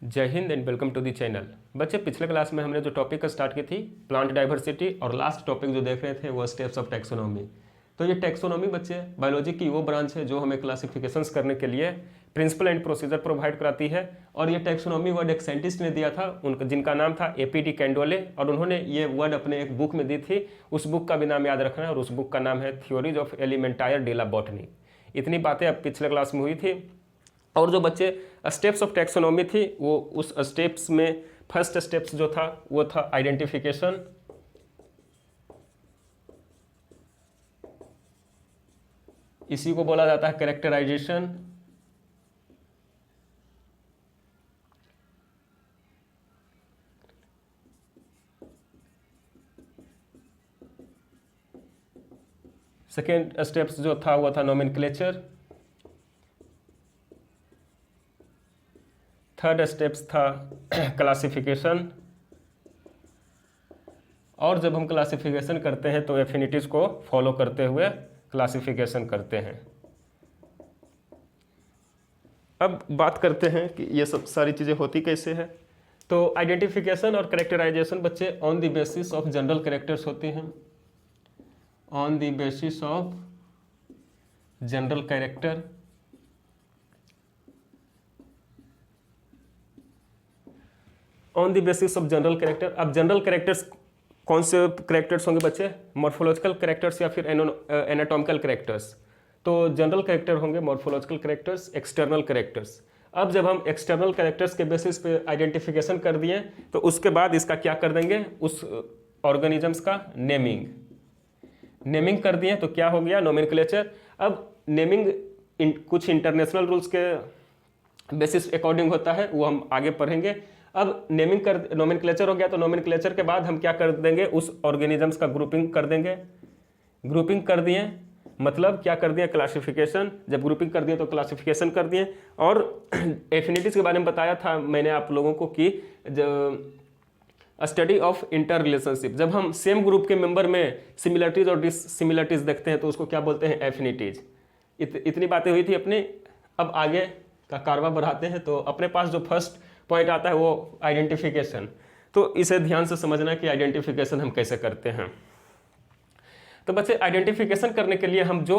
जय हिंद and welcome to the channel. बच्चे, पिछले क्लास में हमने जो टॉपिक स्टार्ट की थी प्लांट डाइवर्सिटी, और लास्ट टॉपिक जो देख रहे थे वो स्टेप्स ऑफ टैक्सोनॉमी। तो ये टैक्सोनॉमी बच्चे बायोलॉजी की वो ब्रांच है जो हमें क्लासिफिकेशंस करने के लिए प्रिंसिपल एंड प्रोसीजर प्रोवाइड कराती है। और ये टैक्सोनॉमी वर्ड एक साइंटिस्ट ने दिया था उनका, जिनका नाम था APD कैंडोले, और उन्होंने ये वर्ड अपने एक बुक में दी थी। उस बुक का भी नाम याद रखना है, और उस बुक का नाम है थ्योरीज ऑफ एलिमेंटायर डेला बॉटनी। इतनी बातें अब पिछले क्लास में हुई थी। और जो बच्चे स्टेप्स ऑफ टैक्सोनॉमी थी वो उस स्टेप्स में फर्स्ट स्टेप्स जो था वो था आइडेंटिफिकेशन, इसी को बोला जाता है कैरेक्टराइजेशन। सेकेंड स्टेप्स जो था वो था नोमेनक्लेचर। थर्ड स्टेप्स था क्लासिफिकेशन, और जब हम क्लासिफिकेशन करते हैं तो एफिनिटीज को फॉलो करते हुए क्लासिफिकेशन करते हैं। अब बात करते हैं कि ये सब सारी चीज़ें होती कैसे हैं। तो आइडेंटिफिकेशन और कैरेक्टराइजेशन बच्चे on the basis of general characters होती हैं। On the basis of general character, on the basis of general character. अब जनरल कैरेक्टर्स कौन से कैरेक्टर्स होंगे बच्चे? मॉर्फोलॉजिकल कैरेक्टर्स या फिर एनाटॉमिकल कैरेक्टर्स। तो जनरल कैरेक्टर होंगे मॉर्फोलॉजिकल कैरेक्टर्स, एक्सटर्नल कैरेक्टर्स। अब जब हम एक्सटर्नल कैरेक्टर्स के बेसिस पे आइडेंटिफिकेशन कर दिए तो उसके बाद इसका क्या कर देंगे, उस ऑर्गेनिजम्स का नेमिंग कर दिए तो क्या हो गया, नोमेनक्लेचर। अब नेमिंग कुछ इंटरनेशनल रूल्स के बेसिस अकॉर्डिंग होता है, वो हम आगे पढ़ेंगे। अब नेमिंग कर नोमेनक्लेचर हो गया तो नोमेनक्लेचर के बाद हम क्या कर देंगे, उस ऑर्गेनिजम्स का ग्रुपिंग कर देंगे। ग्रुपिंग कर दिए मतलब क्या कर दिया, क्लासिफिकेशन। जब ग्रुपिंग कर दिए तो क्लासिफिकेशन कर दिए। और एफिनिटीज के बारे में बताया था मैंने आप लोगों को कि स्टडी ऑफ इंटर रिलेशनशिप, जब हम सेम ग्रुप के मेंबर में सिमिलरिटीज और डिससिमिलरिटीज देखते हैं तो उसको क्या बोलते हैं, एफिनिटीज। इतनी बातें हुई थी अपने। अब आगे का कारवा बढ़ाते हैं तो अपने पास जो फर्स्ट पॉइंट आता है वो आइडेंटिफिकेशन। तो इसे ध्यान से समझना कि आइडेंटिफिकेशन हम कैसे करते हैं। तो बच्चे, आइडेंटिफिकेशन करने के लिए हम जो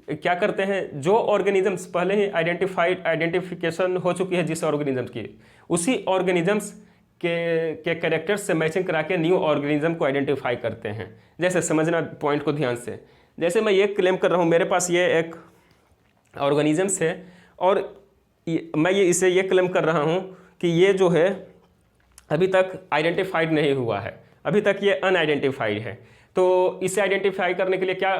क्या करते हैं, जो ऑर्गेनिजम्स पहले ही आइडेंटिफिकेशन हो चुकी है जिस ऑर्गेनिजम्स की, उसी ऑर्गेनिजम्स के कैरेक्टर्स से मैचिंग करा के न्यू ऑर्गेनिज्म को आइडेंटिफाई करते हैं। जैसे समझना पॉइंट को ध्यान से, जैसे मैं ये क्लेम कर रहा हूँ मेरे पास ये एक ऑर्गेनिजम्स है, और मैं इसे ये क्लेम कर रहा हूँ कि ये जो है अभी तक आइडेंटिफाइड नहीं हुआ है, अभी तक ये अनआइडेंटिफाइड है। तो इसे आइडेंटिफाई करने के लिए क्या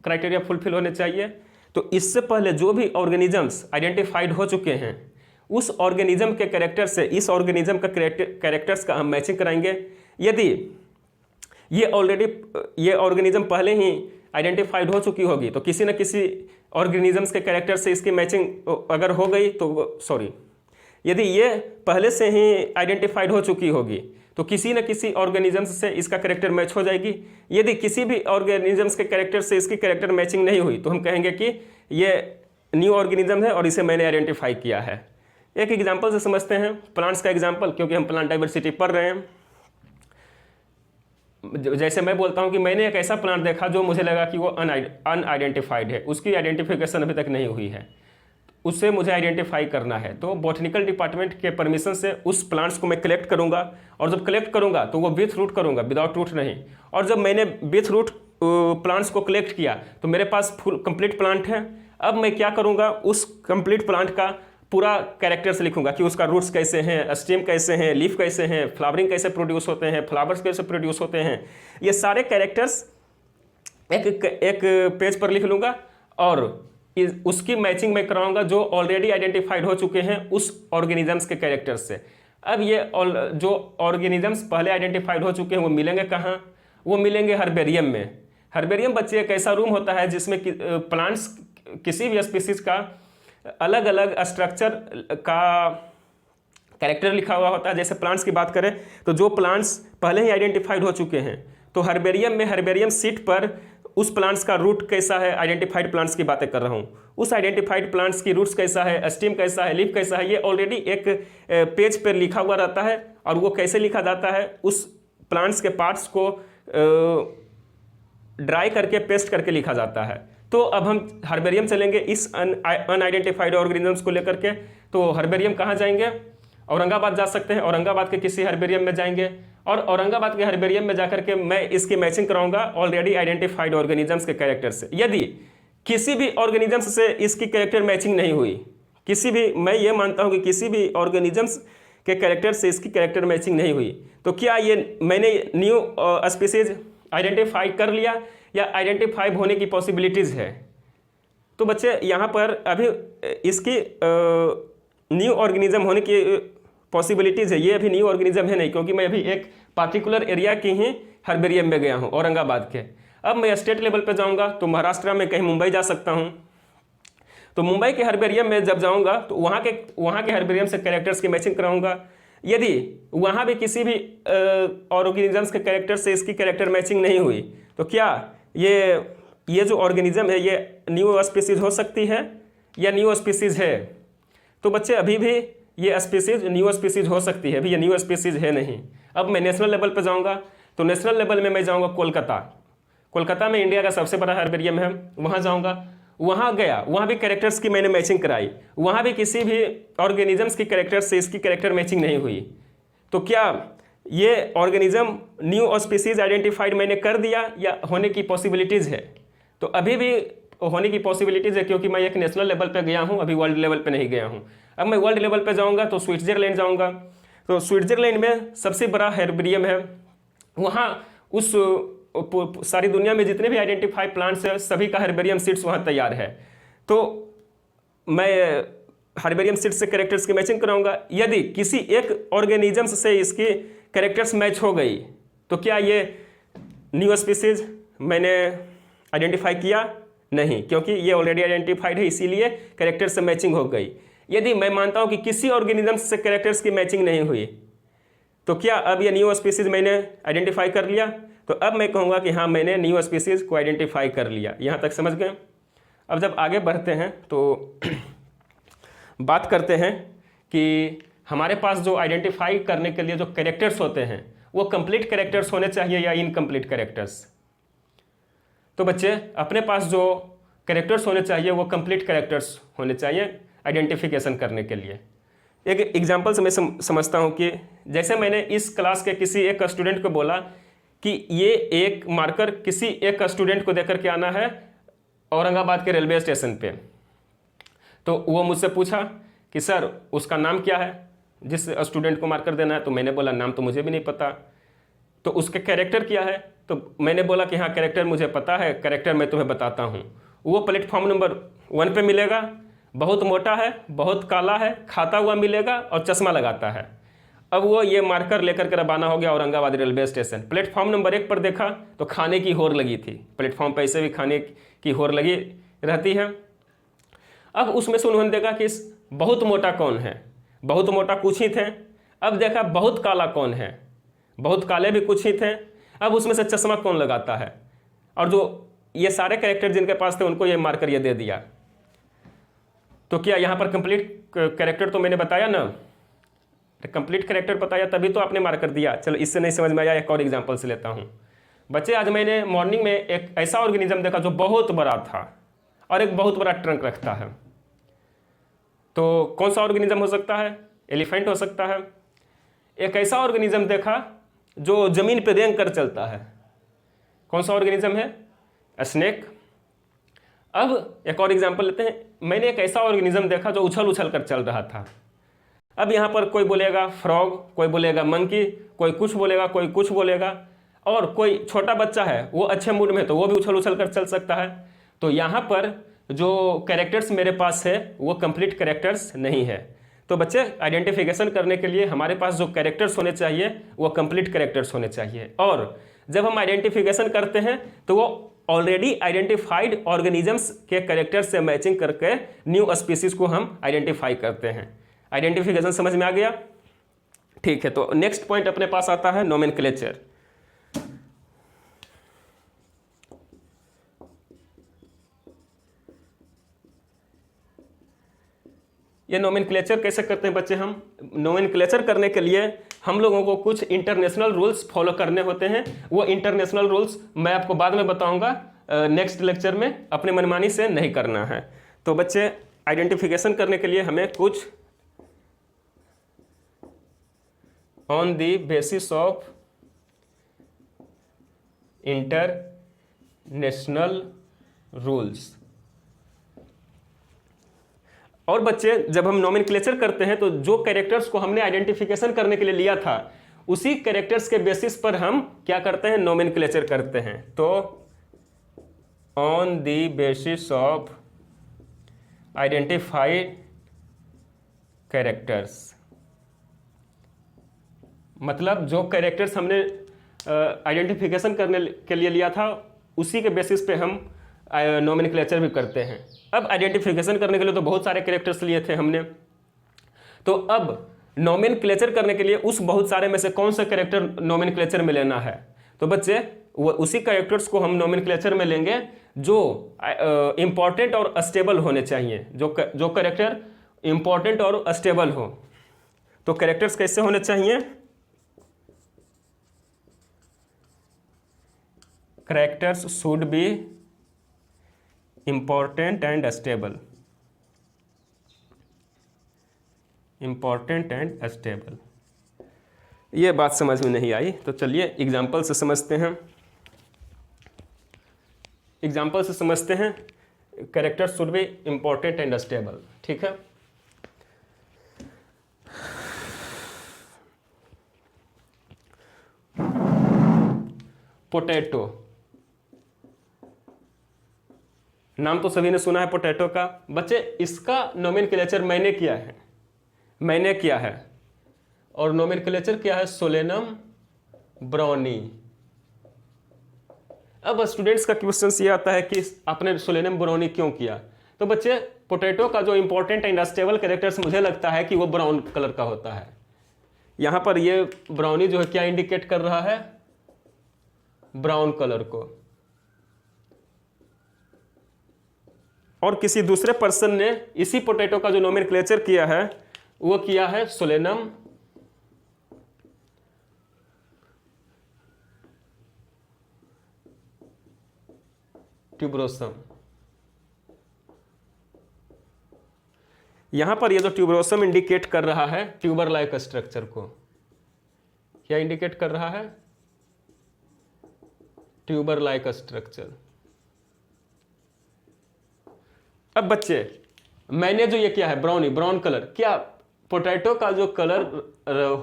क्राइटेरिया फुलफिल होने चाहिए? तो इससे पहले जो भी ऑर्गेनिजम्स आइडेंटिफाइड हो चुके हैं उस ऑर्गेनिज्म के कैरेक्टर से इस ऑर्गेनिज्म का कैरेक्टर्स का हम मैचिंग कराएंगे। यदि ये ऑर्गेनिज्म पहले ही आइडेंटिफाइड हो चुकी होगी तो किसी न किसी ऑर्गेनिजम्स के कैरेक्टर से इसकी मैचिंग अगर हो गई तो यदि ये पहले से ही आइडेंटिफाइड हो चुकी होगी तो किसी न किसी ऑर्गेनिजम्स से इसका कैरेक्टर मैच हो जाएगी। यदि किसी भी ऑर्गेनिजम्स के कैरेक्टर से इसकी कैरेक्टर मैचिंग नहीं हुई तो हम कहेंगे कि ये न्यू ऑर्गेनिज्म है और इसे मैंने आइडेंटिफाई किया है। एक एग्जाम्पल से समझते हैं, प्लांट्स का एग्जाम्पल, क्योंकि हम प्लांट डाइवर्सिटी पढ़ रहे हैं। जैसे मैं बोलता हूं कि मैंने एक ऐसा प्लांट देखा जो मुझे लगा कि वो अनआइडेंटिफाइड है, उसकी आइडेंटिफिकेशन अभी तक नहीं हुई है, उससे मुझे आइडेंटिफाई करना है। तो बॉटनिकल डिपार्टमेंट के परमिशन से उस प्लांट्स को मैं कलेक्ट करूंगा, और जब कलेक्ट करूंगा तो वो विथ रूट करूंगा, विदाउट रूट नहीं। और जब मैंने विथ रूट प्लांट्स को कलेक्ट किया तो मेरे पास फुल कंप्लीट प्लांट है। अब मैं क्या करूंगा, उस कंप्लीट प्लांट का पूरा कैरेक्टर्स लिखूंगा कि उसका रूट्स कैसे हैं, स्टेम कैसे हैं, लीफ कैसे हैं, फ्लावरिंग कैसे प्रोड्यूस होते हैं, फ्लावर्स कैसे प्रोड्यूस होते हैं। ये सारे कैरेक्टर्स एक पेज पर लिख लूँगा, और उसकी मैचिंग मैं कराऊंगा जो ऑलरेडी आइडेंटिफाइड हो चुके हैं उस ऑर्गेनिजम्स के कैरेक्टर्स से। अब ये जो ऑर्गेनिजम्स पहले आइडेंटिफाइड हो चुके हैं वो मिलेंगे कहाँ? वो मिलेंगे हर्बेरियम में। हर्बेरियम बच्चे एक ऐसा रूम होता है जिसमें प्लांट्स किसी भी स्पीसीज का अलग अलग स्ट्रक्चर का कैरेक्टर लिखा हुआ होता है। जैसे प्लांट्स की बात करें तो जो प्लांट्स पहले ही आइडेंटिफाइड हो चुके हैं तो हर्बेरियम में हर्बेरियम सीट पर उस प्लांट्स का रूट कैसा है, आइडेंटिफाइड प्लांट्स की बातें कर रहा हूँ, उस आइडेंटिफाइड प्लांट्स की रूट्स कैसा है, स्टेम कैसा है, लीफ कैसा है, ये ऑलरेडी एक पेज पर लिखा हुआ रहता है। और वो कैसे लिखा जाता है, उस प्लांट्स के पार्ट्स को ड्राई करके पेस्ट करके लिखा जाता है। तो अब हम हर्बेरियम चलेंगे इस अनआइडेंटिफाइड ऑर्गेनिजम्स को लेकर के। तो हर्बेरियम कहाँ जाएंगे, औरंगाबाद जा सकते हैं, औरंगाबाद के किसी हर्बेरियम में जाएंगे और औरंगाबाद के हर्बेरियम में जाकर के मैं इसकी मैचिंग कराऊंगा ऑलरेडी आइडेंटिफाइड ऑर्गेनिजम्स के कैरेक्टर से। यदि किसी भी ऑर्गेनिजम्स से इसकी कैरेक्टर मैचिंग नहीं हुई, किसी भी, मैं ये मानता हूँ कि किसी भी ऑर्गेनिजम्स के कैरेक्टर से इसकी कैरेक्टर मैचिंग नहीं हुई, तो क्या ये मैंने न्यू स्पीसीज आइडेंटिफाई कर लिया या आइडेंटिफाई होने की पॉसिबिलिटीज़ है। तो बच्चे यहाँ पर अभी इसकी न्यू ऑर्गेनिज्म होने की पॉसिबिलिटीज़ है, ये अभी न्यू ऑर्गेनिज्म है नहीं, क्योंकि मैं अभी एक पार्टिकुलर एरिया की ही हर्बेरियम में गया हूँ, औरंगाबाद के। अब मैं स्टेट लेवल पे जाऊँगा तो महाराष्ट्र में कहीं मुंबई जा सकता हूँ। तो मुंबई के हर्बेरियम में जब जाऊँगा तो वहाँ के हर्बेरियम से कैरेक्टर्स की मैचिंग कराऊँगा। यदि वहाँ भी किसी भी ऑर्गेनिजम्स के कैरेक्टर से इसकी कैरेक्टर मैचिंग नहीं हुई, तो क्या ये जो ऑर्गेनिज्म है ये न्यू स्पीसीज हो सकती है या न्यू स्पीसीज है। तो बच्चे अभी भी ये स्पीसीज न्यू स्पीसीज हो सकती है, अभी ये न्यू स्पीसीज है नहीं। अब मैं नेशनल लेवल पे जाऊंगा तो नेशनल लेवल में मैं जाऊंगा कोलकाता में इंडिया का सबसे बड़ा हर्बेरियम है, वहाँ जाऊँगा। वहाँ गया, वहाँ भी कैरेक्टर्स की मैंने मैचिंग कराई, वहाँ भी किसी भी ऑर्गेनिजम्स की कैरेक्टर से इसकी कैरेक्टर मैचिंग नहीं हुई। तो क्या ये ऑर्गेनिज्म न्यू स्पीसीज आइडेंटिफाइड मैंने कर दिया या होने की पॉसिबिलिटीज़ है। तो अभी भी होने की पॉसिबिलिटीज़ है, क्योंकि मैं एक नेशनल लेवल पे गया हूँ, अभी वर्ल्ड लेवल पे नहीं गया हूँ। अब मैं वर्ल्ड लेवल पे जाऊँगा तो स्विट्जरलैंड जाऊँगा। तो स्विट्जरलैंड में सबसे बड़ा हर्बेरियम है, वहाँ उस सारी दुनिया में जितने भी आइडेंटिफाइड प्लांट्स हैं सभी का हर्बेरियम सीड्स वहाँ तैयार है। तो मैं हर्बेरियम सीड्स से कैरेक्टर्स की मैचिंग कराऊंगा। यदि किसी एक ऑर्गेनिजम्स से इसकी कैरेक्टर्स मैच हो गई तो क्या ये न्यू स्पीसीज मैंने आइडेंटिफाई किया? नहीं, क्योंकि ये ऑलरेडी आइडेंटिफाइड है, इसीलिए कैरेक्टर से मैचिंग हो गई। यदि मैं मानता हूँ कि किसी ऑर्गेनिजम्स से कैरेक्टर्स की मैचिंग नहीं हुई, तो क्या अब ये न्यू स्पीसीज मैंने आइडेंटिफाई कर लिया? तो अब मैं कहूँगा कि हाँ, मैंने न्यू स्पीसीज को आइडेंटिफाई कर लिया। यहाँ तक समझ गए? अब जब आगे बढ़ते हैं तो बात करते हैं कि हमारे पास जो आइडेंटिफाई करने के लिए जो कैरेक्टर्स होते हैं वो कंप्लीट कैरेक्टर्स होने चाहिए या इनकम्प्लीट कैरेक्टर्स। तो बच्चे अपने पास जो कैरेक्टर्स होने चाहिए वो कंप्लीट कैरेक्टर्स होने चाहिए आइडेंटिफिकेशन करने के लिए। एक एग्जांपल से मैं समझता हूँ कि जैसे मैंने इस क्लास के किसी एक स्टूडेंट को बोला कि ये एक मार्कर किसी एक स्टूडेंट को देकर के आना है औरंगाबाद के रेलवे स्टेशन पे। तो वो मुझसे पूछा कि सर उसका नाम क्या है जिस स्टूडेंट को मार्कर देना है। तो मैंने बोला नाम तो मुझे भी नहीं पता। तो उसके कैरेक्टर क्या है? तो मैंने बोला कि हाँ कैरेक्टर मुझे पता है, कैरेक्टर मैं तुम्हें बताता हूँ। वो प्लेटफॉर्म नंबर 1 पे मिलेगा, बहुत मोटा है, बहुत काला है, खाता हुआ मिलेगा और चश्मा लगाता है। अब वो ये मार्कर लेकर के रवाना हो गया Aurangabad railway station. Platform number 1 पर देखा तो खाने की होर लगी थी, प्लेटफॉर्म पर ऐसे भी खाने की होर लगी रहती है। अब उसमें से उन्होंने देखा कि बहुत मोटा कौन है, बहुत मोटा कुछ ही थे। अब देखा बहुत काला कौन है, बहुत काले भी कुछ ही थे। अब उसमें से चश्मा कौन लगाता है, और जो ये सारे कैरेक्टर जिनके पास थे उनको ये मार्कर ये दे दिया। तो क्या यहाँ पर कंप्लीट कैरेक्टर तो मैंने बताया ना, कंप्लीट कैरेक्टर बताया तभी तो आपने मार्कर दिया। चलो इससे नहीं समझ में आया, एक और एग्जांपल से लेता हूँ। बच्चे आज मैंने मॉर्निंग में एक ऐसा ऑर्गेनिज्म देखा जो बहुत बड़ा था और एक बहुत बड़ा ट्रंक रखता है। तो कौन सा ऑर्गेनिज्म हो सकता है? एलिफेंट हो सकता है। एक ऐसा ऑर्गेनिज्म देखा जो जमीन पर रेंग कर चलता है। कौन सा ऑर्गेनिज्म है? स्नेक। अब एक और एग्जांपल लेते हैं। मैंने एक ऐसा ऑर्गेनिज्म देखा जो उछल उछल कर चल रहा था। अब यहाँ पर कोई बोलेगा फ्रॉग, कोई बोलेगा मंकी, कोई कुछ बोलेगा, कोई कुछ बोलेगा, और कोई छोटा बच्चा है वो अच्छे मूड में तो वो भी उछल उछल कर चल सकता है। तो यहाँ पर जो कैरेक्टर्स मेरे पास है वो कंप्लीट कैरेक्टर्स नहीं है। तो बच्चे आइडेंटिफिकेशन करने के लिए हमारे पास जो कैरेक्टर्स होने चाहिए वो कंप्लीट कैरेक्टर्स होने चाहिए। और जब हम आइडेंटिफिकेशन करते हैं तो वो ऑलरेडी आइडेंटिफाइड ऑर्गेनिजम्स के कैरेक्टर से मैचिंग करके न्यू स्पीसीज को हम आइडेंटिफाई करते हैं। आइडेंटिफिकेशन समझ में आ गया? ठीक है, तो नेक्स्ट पॉइंट अपने पास आता है नोमेनक्लेचर। ये नोमेनक्लेचर कैसे करते हैं बच्चे? हम नोमेनक्लेचर करने के लिए हम लोगों को कुछ इंटरनेशनल रूल्स फॉलो करने होते हैं। वो इंटरनेशनल रूल्स मैं आपको बाद में बताऊंगा नेक्स्ट लेक्चर में, अपने मनमानी से नहीं करना है। तो बच्चे आइडेंटिफिकेशन करने के लिए हमें कुछ on the basis of international rules. और बच्चे जब हम नोमेनक्लेचर करते हैं तो जो कैरेक्टर्स को हमने आइडेंटिफिकेशन करने के लिए लिया था उसी कैरेक्टर्स के बेसिस पर हम क्या करते हैं? नोमेनक्लेचर करते हैं। तो on the basis of identified characters, मतलब जो कैरेक्टर्स हमने आइडेंटिफिकेशन करने के लिए लिया था उसी के बेसिस पे हम नोमेनक्लेचर भी करते हैं। अब आइडेंटिफिकेशन करने के लिए तो बहुत सारे कैरेक्टर्स लिए थे हमने, तो अब नोमेनक्लेचर करने के लिए उस बहुत सारे में से कौन सा कैरेक्टर नोमेनक्लेचर में लेना है? तो बच्चे वो उसी कैरेक्टर्स को हम नोमेनक्लेचर में लेंगे जो इंपॉर्टेंट और स्टेबल होने चाहिए। जो कैरेक्टर इंपॉर्टेंट और स्टेबल हो। तो कैरेक्टर्स कैसे होने चाहिए? Characters should be important and stable. Important and stable, ये बात समझ में नहीं आई तो चलिए एग्जाम्पल से समझते हैं। एग्जाम्पल से समझते हैं characters should be important and stable. ठीक है, पोटैटो, नाम तो सभी ने सुना है पोटैटो का। बच्चे इसका नोमेनक्लेचर मैंने किया है और नोमेनक्लेचर क्या है? Solanum brownie. अब स्टूडेंट्स का क्वेश्चन ये आता है कि आपने सोलेनम ब्राउनी क्यों किया? तो बच्चे पोटैटो का जो इंपॉर्टेंट एंड स्टेबल कैरेक्टर्स मुझे लगता है कि वो ब्राउन कलर का होता है। यहां पर ये ब्राउनी जो है क्या इंडिकेट कर रहा है? ब्राउन कलर को। और किसी दूसरे पर्सन ने इसी पोटैटो का जो नोमेनक्लेचर किया है वो किया है सोलेनम ट्यूबरोसम। यहां पर ये जो ट्यूबरोसम इंडिकेट कर रहा है ट्यूबर लाइक स्ट्रक्चर को। क्या इंडिकेट कर रहा है? Tuber like structure. अब बच्चे मैंने जो ये किया है ब्राउन कलर, क्या पोटैटो का जो कलर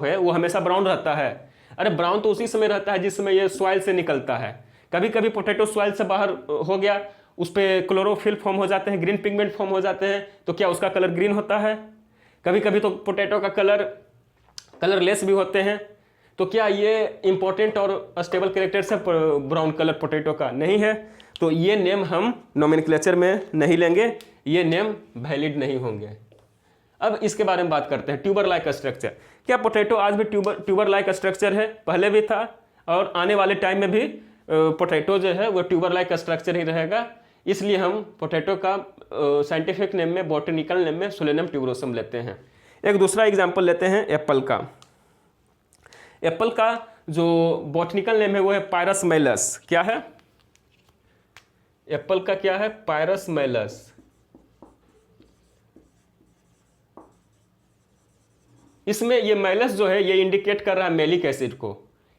है वो हमेशा ब्राउन रहता है? अरे ब्राउन तो उसी समय रहता है जिसमें ये सॉइल से निकलता है। कभी कभी पोटैटो सॉइल से बाहर हो गया, उस पर क्लोरोफिल फॉर्म हो जाते हैं, ग्रीन पिगमेंट फॉर्म हो जाते हैं, तो क्या उसका कलर ग्रीन होता है? कभी कभी तो पोटैटो का कलरलेस भी होते हैं। तो क्या ये इंपॉर्टेंट और स्टेबल कैरेक्टर्स है ब्राउन कलर पोटैटो का? नहीं है। तो ये नेम हम नोमेनक्लेचर में नहीं लेंगे, ये नेम वैलिड नहीं होंगे। अब इसके बारे में बात करते हैं, ट्यूबर लाइक स्ट्रक्चर। क्या पोटैटो आज भी ट्यूबर लाइक स्ट्रक्चर है? पहले भी था और आने वाले टाइम में भी पोटैटो जो है वो ट्यूबर लाइक स्ट्रक्चर ही रहेगा। इसलिए हम पोटैटो का साइंटिफिक नेम में, बॉटनिकल नेम में सोलेनम ट्यूबरोसम लेते हैं। एक दूसरा एग्जाम्पल लेते हैं एप्पल का। एप्पल का जो बॉटनिकल नेम है वो है पायरस मैलस। क्या है? एप्पल का क्या है? पायरस मैलस। इसमें ये मैलस जो है ये इंडिकेट कर रहा है मैलिक एसिड को,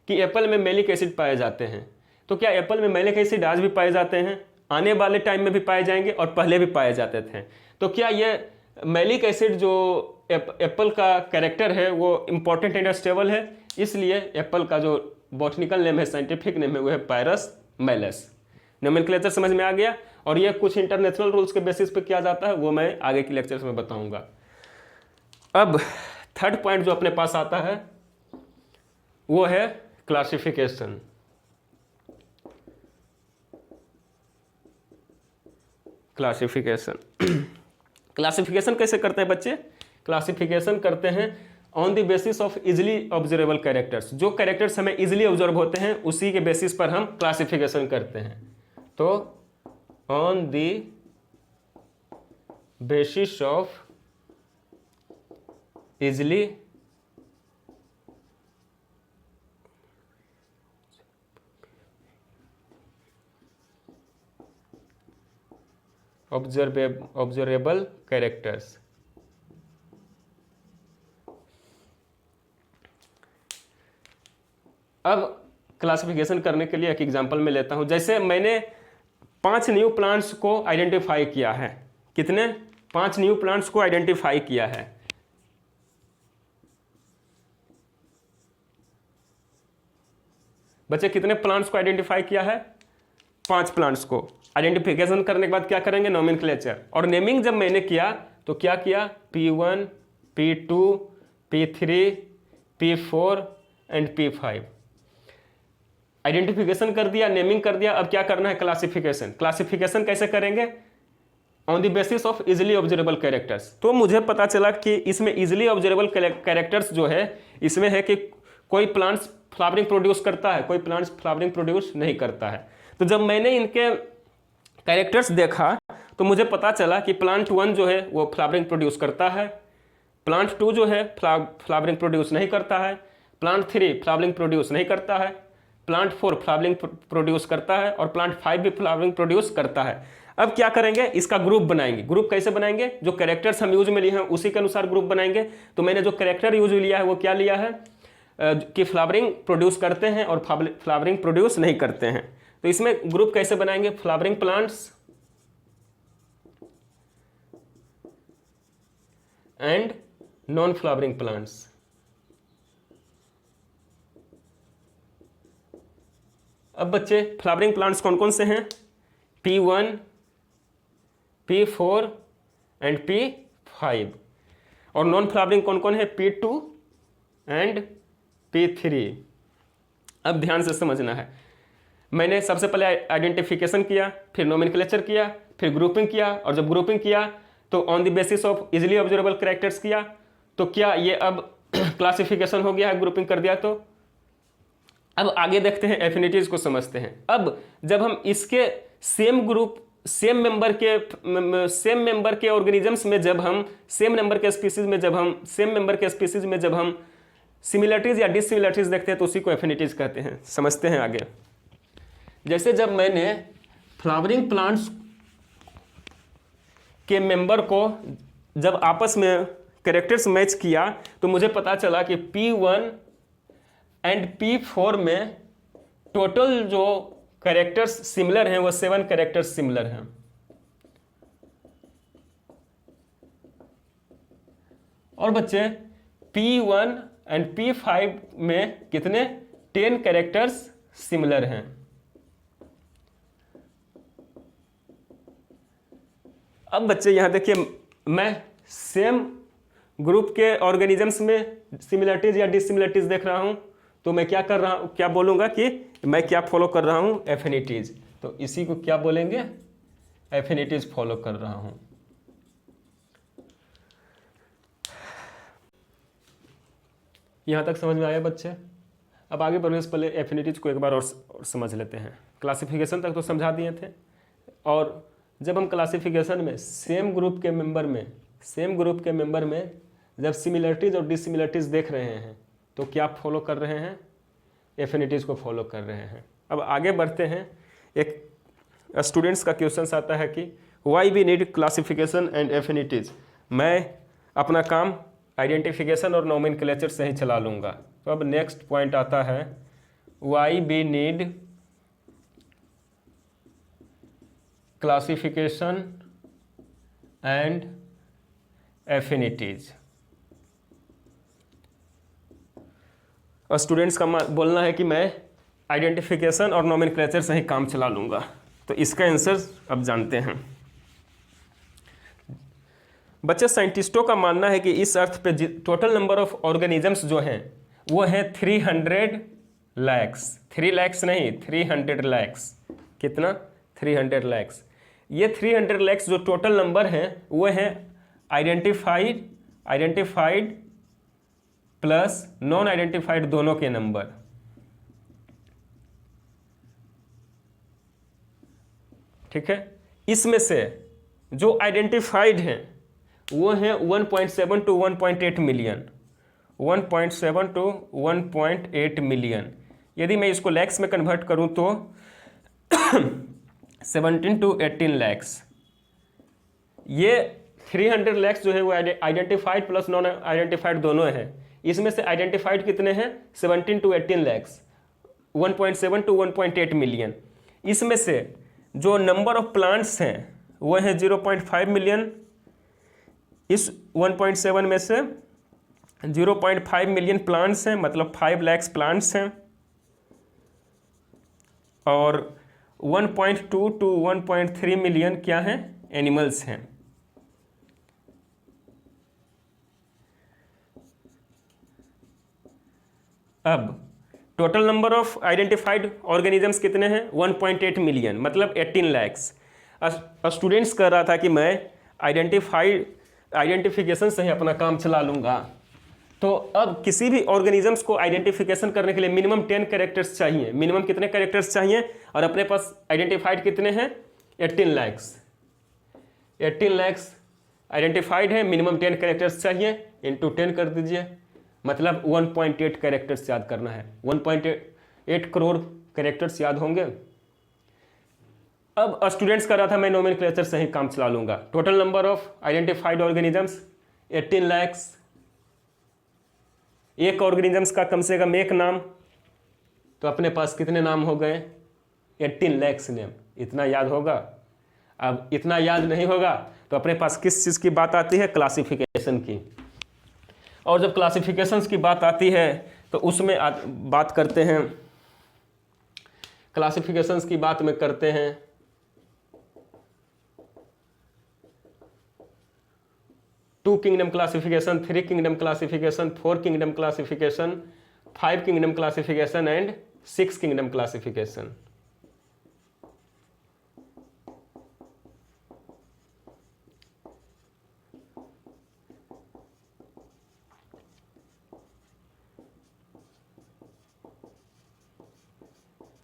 कि एप्पल में मैलिक एसिड पाए जाते हैं। तो क्या एप्पल में मैलिक एसिड आज भी पाए जाते हैं? आने वाले टाइम में भी पाए जाएंगे और पहले भी पाए जाते थे। तो क्या ये मैलिक एसिड जो एप्पल का कैरेक्टर है वो इंपॉर्टेंट एंड स्टेबल है? इसलिए एप्पल का जो बॉटनिकल नेम है, साइंटिफिक नेम है, वो है पायरस मैलस। नोमेनक्लेचर समझ में आ गया। और ये कुछ इंटरनेशनल रूल्स के बेसिस पे किया जाता है, वो मैं आगे की लेक्चर्स में बताऊंगा। अब थर्ड पॉइंट जो अपने पास आता है वो है क्लासिफिकेशन। क्लासिफिकेशन कैसे करते हैं बच्चे? क्लासिफिकेशन करते हैं on the basis of easily observable characters. जो कैरेक्टर्स हमें इजिली ऑब्जर्व होते हैं उसी के बेसिस पर हम क्लासिफिकेशन करते हैं। तो on the basis of easily observable characters. अब क्लासिफिकेशन करने के लिए एक एग्जांपल मैं लेता हूं। जैसे मैंने 5 न्यू प्लांट्स को आइडेंटिफाई किया है। कितने? 5 न्यू प्लांट्स को आइडेंटिफाई किया है। बच्चे कितने प्लांट्स को आइडेंटिफाई किया है? 5 प्लांट्स को। आइडेंटिफिकेशन करने के बाद क्या करेंगे? नोमेनक्लेचर। और नेमिंग जब मैंने किया तो क्या किया? P1, P2, P3, P4 and P5। Identification कर दिया, नेमिंग कर दिया। अब क्या करना है? क्लासिफिकेशन। क्लासिफिकेशन कैसे करेंगे? On the basis of easily observable characters. तो मुझे पता चला कि इसमें इजिली ऑब्जर्वेबल कैरेक्टर्स जो है, इसमें है कि कोई प्लांट्स फ्लावरिंग प्रोड्यूस करता है, कोई प्लांट्स फ्लावरिंग प्रोड्यूस नहीं करता है। तो जब मैंने इनके कैरेक्टर्स देखा तो मुझे पता चला कि प्लांट 1 जो है वो फ्लावरिंग प्रोड्यूस करता है, प्लांट 2 जो है फ्लावरिंग प्रोड्यूस नहीं करता है, प्लांट 3 फ्लावरिंग प्रोड्यूस नहीं करता है, प्लांट 4 फ्लावरिंग प्रोड्यूस करता है और प्लांट 5 भी फ्लावरिंग प्रोड्यूस करता है। अब क्या करेंगे? इसका ग्रुप बनाएंगे। ग्रुप कैसे बनाएंगे? जो कैरेक्टर्स हम यूज में लिए हैं उसी के अनुसार ग्रुप बनाएंगे। तो मैंने जो कैरेक्टर यूज लिया है वो क्या लिया है कि फ्लावरिंग प्रोड्यूस करते हैं और फ्लावरिंग प्रोड्यूस नहीं करते हैं। तो इसमें ग्रुप कैसे बनाएंगे? Flowering plants and non flowering plants. अब बच्चे फ्लावरिंग प्लांट्स कौन कौन से हैं? P1, P4 and P5। और नॉन फ्लावरिंग कौन कौन है? P2 and P3। अब ध्यान से समझना है। मैंने सबसे पहले आइडेंटिफिकेशन किया, फिर नोमेनक्लेचर किया, फिर ग्रुपिंग किया, और जब ग्रुपिंग किया तो on the basis of easily observable characters किया। तो क्या ये अब क्लासिफिकेशन हो गया है? ग्रुपिंग कर दिया। तो अब आगे देखते हैं, एफिनिटीज को समझते हैं। अब जब हम इसके सेम ग्रुप सेम मेंबर के ऑर्गेनिजम्स में जब हम सेम मेंबर के स्पीसीज में जब हम सिमिलरिटीज या डिससिमिलरिटीज देखते हैं तो उसी को एफिनिटीज कहते हैं। समझते हैं आगे। जैसे जब मैंने फ्लावरिंग प्लांट्स के मेंबर को जब आपस में कैरेक्टर्स मैच किया तो मुझे पता चला कि P1 एंड P4 में टोटल जो कैरेक्टर्स सिमिलर हैं वो 7 कैरेक्टर्स सिमिलर हैं। और बच्चे P1 एंड P5 में कितने? 10 कैरेक्टर्स सिमिलर हैं। अब बच्चे यहां देखिए, मैं सेम ग्रुप के ऑर्गेनिजम्स में सिमिलरिटीज या डिससिमिलरिटीज देख रहा हूं, तो मैं क्या कर रहा हूं? क्या बोलूंगा कि मैं क्या फॉलो कर रहा हूं? एफिनिटीज। तो इसी को क्या बोलेंगे? एफिनिटीज फॉलो कर रहा हूं। यहां तक समझ में आया बच्चे? अब आगे बढ़ने से पहले एफिनिटीज को एक बार और समझ लेते हैं। क्लासिफिकेशन तक तो समझा दिए थे, और जब हम क्लासिफिकेशन में सेम ग्रुप के मेंबर में जब सिमिलरिटीज और डिससिमिलरिटीज देख रहे हैं तो क्या फॉलो कर रहे हैं? एफिनिटीज को फॉलो कर रहे हैं। अब आगे बढ़ते हैं। एक स्टूडेंट्स का क्वेश्चन आता है कि why we need classification and affinities. मैं अपना काम आइडेंटिफिकेशन और नोमेनक्लेचर से ही चला लूँगा। तो अब नेक्स्ट पॉइंट आता है, why we need classification and affinities. और स्टूडेंट्स का बोलना है कि मैं आइडेंटिफिकेशन और नोमेनक्लेचर से ही काम चला लूँगा। तो इसका आंसर अब जानते हैं। बच्चे साइंटिस्टों का मानना है कि इस अर्थ पे टोटल नंबर ऑफ ऑर्गेनिजम्स जो हैं वो है 300 लैक्स। 3 लैक्स नहीं, 300 लैक्स। कितना? 300 लैक्स। ये 300 लैक्स जो टोटल नंबर हैं वो हैं आइडेंटिफाइड प्लस नॉन आइडेंटिफाइड दोनों के नंबर। ठीक है। इसमें से जो आइडेंटिफाइड हैं वो है 1.7 टू 1.8 मिलियन, 1.7 टू 1.8 मिलियन। यदि मैं इसको लैक्स में कन्वर्ट करूं तो 17 टू 18 लैक्स। ये 300 लैक्स जो है वो आइडेंटिफाइड प्लस नॉन आइडेंटिफाइड दोनों है। इसमें से आइडेंटिफाइड कितने हैं? 17 टू 18 लैक्स, 1.7 टू 1.8 मिलियन। इसमें से जो नंबर ऑफ प्लांट्स हैं वो है 0.5 मिलियन। इस 1.7 में से 0.5 मिलियन प्लांट्स हैं, मतलब 5 लैक्स प्लांट्स हैं, और 1.2 टू 1.3 मिलियन क्या हैं? एनिमल्स हैं। अब total number of identified organisms कितने हैं? 1.8 मिलियन, मतलब 18 लैक्स। स्टूडेंट्स कह रहा था कि मैं आइडेंटिफिकेशन से ही अपना काम चला लूँगा। तो अब किसी भी ऑर्गेनिजम्स को आइडेंटिफिकेशन करने के लिए मिनिमम 10 कैरेक्टर्स चाहिए। मिनिमम कितने कैरेक्टर्स चाहिए? और अपने पास आइडेंटिफाइड कितने हैं? 18 लैक्स। 18 लैक्स आइडेंटिफाइड है, मिनिमम 10 कैरेक्टर्स चाहिए, इंटू 10 कर दीजिए, मतलब 1.8 कैरेक्टर्स याद करना है। 1.8 करोड़ कैरेक्टर्स याद होंगे। अब स्टूडेंट्स कर रहा था मैं नोमेनक्लेचर से ही काम चला लूंगा। Total number of identified organisms 18 lakhs. एक ऑर्गेनिजम्स का कम से कम एक नाम, तो अपने पास कितने नाम हो गए? 18 लैक्स नेम। इतना याद होगा? अब इतना याद नहीं होगा तो अपने पास किस चीज़ की बात आती है? क्लासिफिकेशन की। और जब क्लासिफिकेशंस की बात आती है तो उसमें बात करते हैं, क्लासिफिकेशंस की बात में करते हैं 2 kingdom classification, 3 kingdom classification, 4 kingdom classification, 5 kingdom classification and 6 kingdom classification.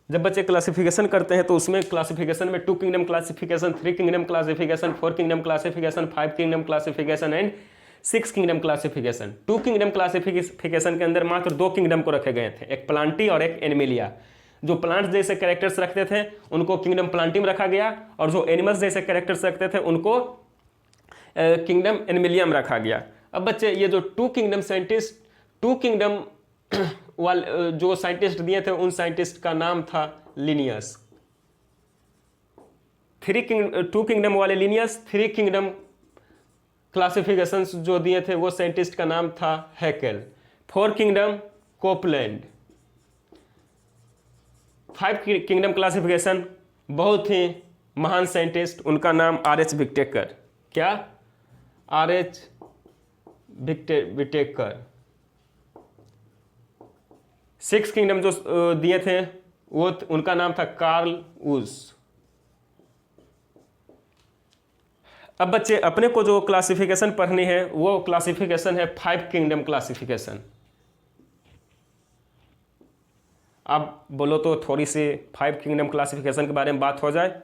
जब बच्चे क्लासिफिकेशन करते हैं तो उसमें क्लासिफिकेशन में 2 kingdom classification, 3 kingdom classification, 4 kingdom classification, 5 kingdom classification and 6 kingdom classification. 2 kingdom classification के अंदर मात्र 2 किंगडम को रखे गए थे, एक प्लांटी और एक एनिमिलिया। जो प्लांट्स जैसे कैरेक्टर्स रखते थे उनको किंगडम प्लांटिम रखा गया, और जो एनिमल्स जैसे कैरेक्टर्स रखते थे उनको किंगडम एनिमिलियम रखा गया। अब बच्चे ये जो 2 किंगडम वाले जो साइंटिस्ट दिए थे उन साइंटिस्ट का नाम था लिनियस। 2 किंगडम वाले लिनियस, 3 किंगडम क्लासिफिकेशंस जो दिए थे वो साइंटिस्ट का नाम था Hückel. 4 kingdom Copeland. 5 kingdom classification बहुत ही महान साइंटिस्ट, उनका नाम आर.एच. विटेकर। क्या? आर.एच. विटेकर। 6 किंगडम जो दिए थे वो उनका नाम था कार्ल वुश। अब बच्चे अपने को जो क्लासिफिकेशन पढ़नी है वो क्लासिफिकेशन है 5 किंगडम क्लासिफिकेशन। अब बोलो तो थोड़ी सी 5 किंगडम क्लासिफिकेशन के बारे में बात हो जाए।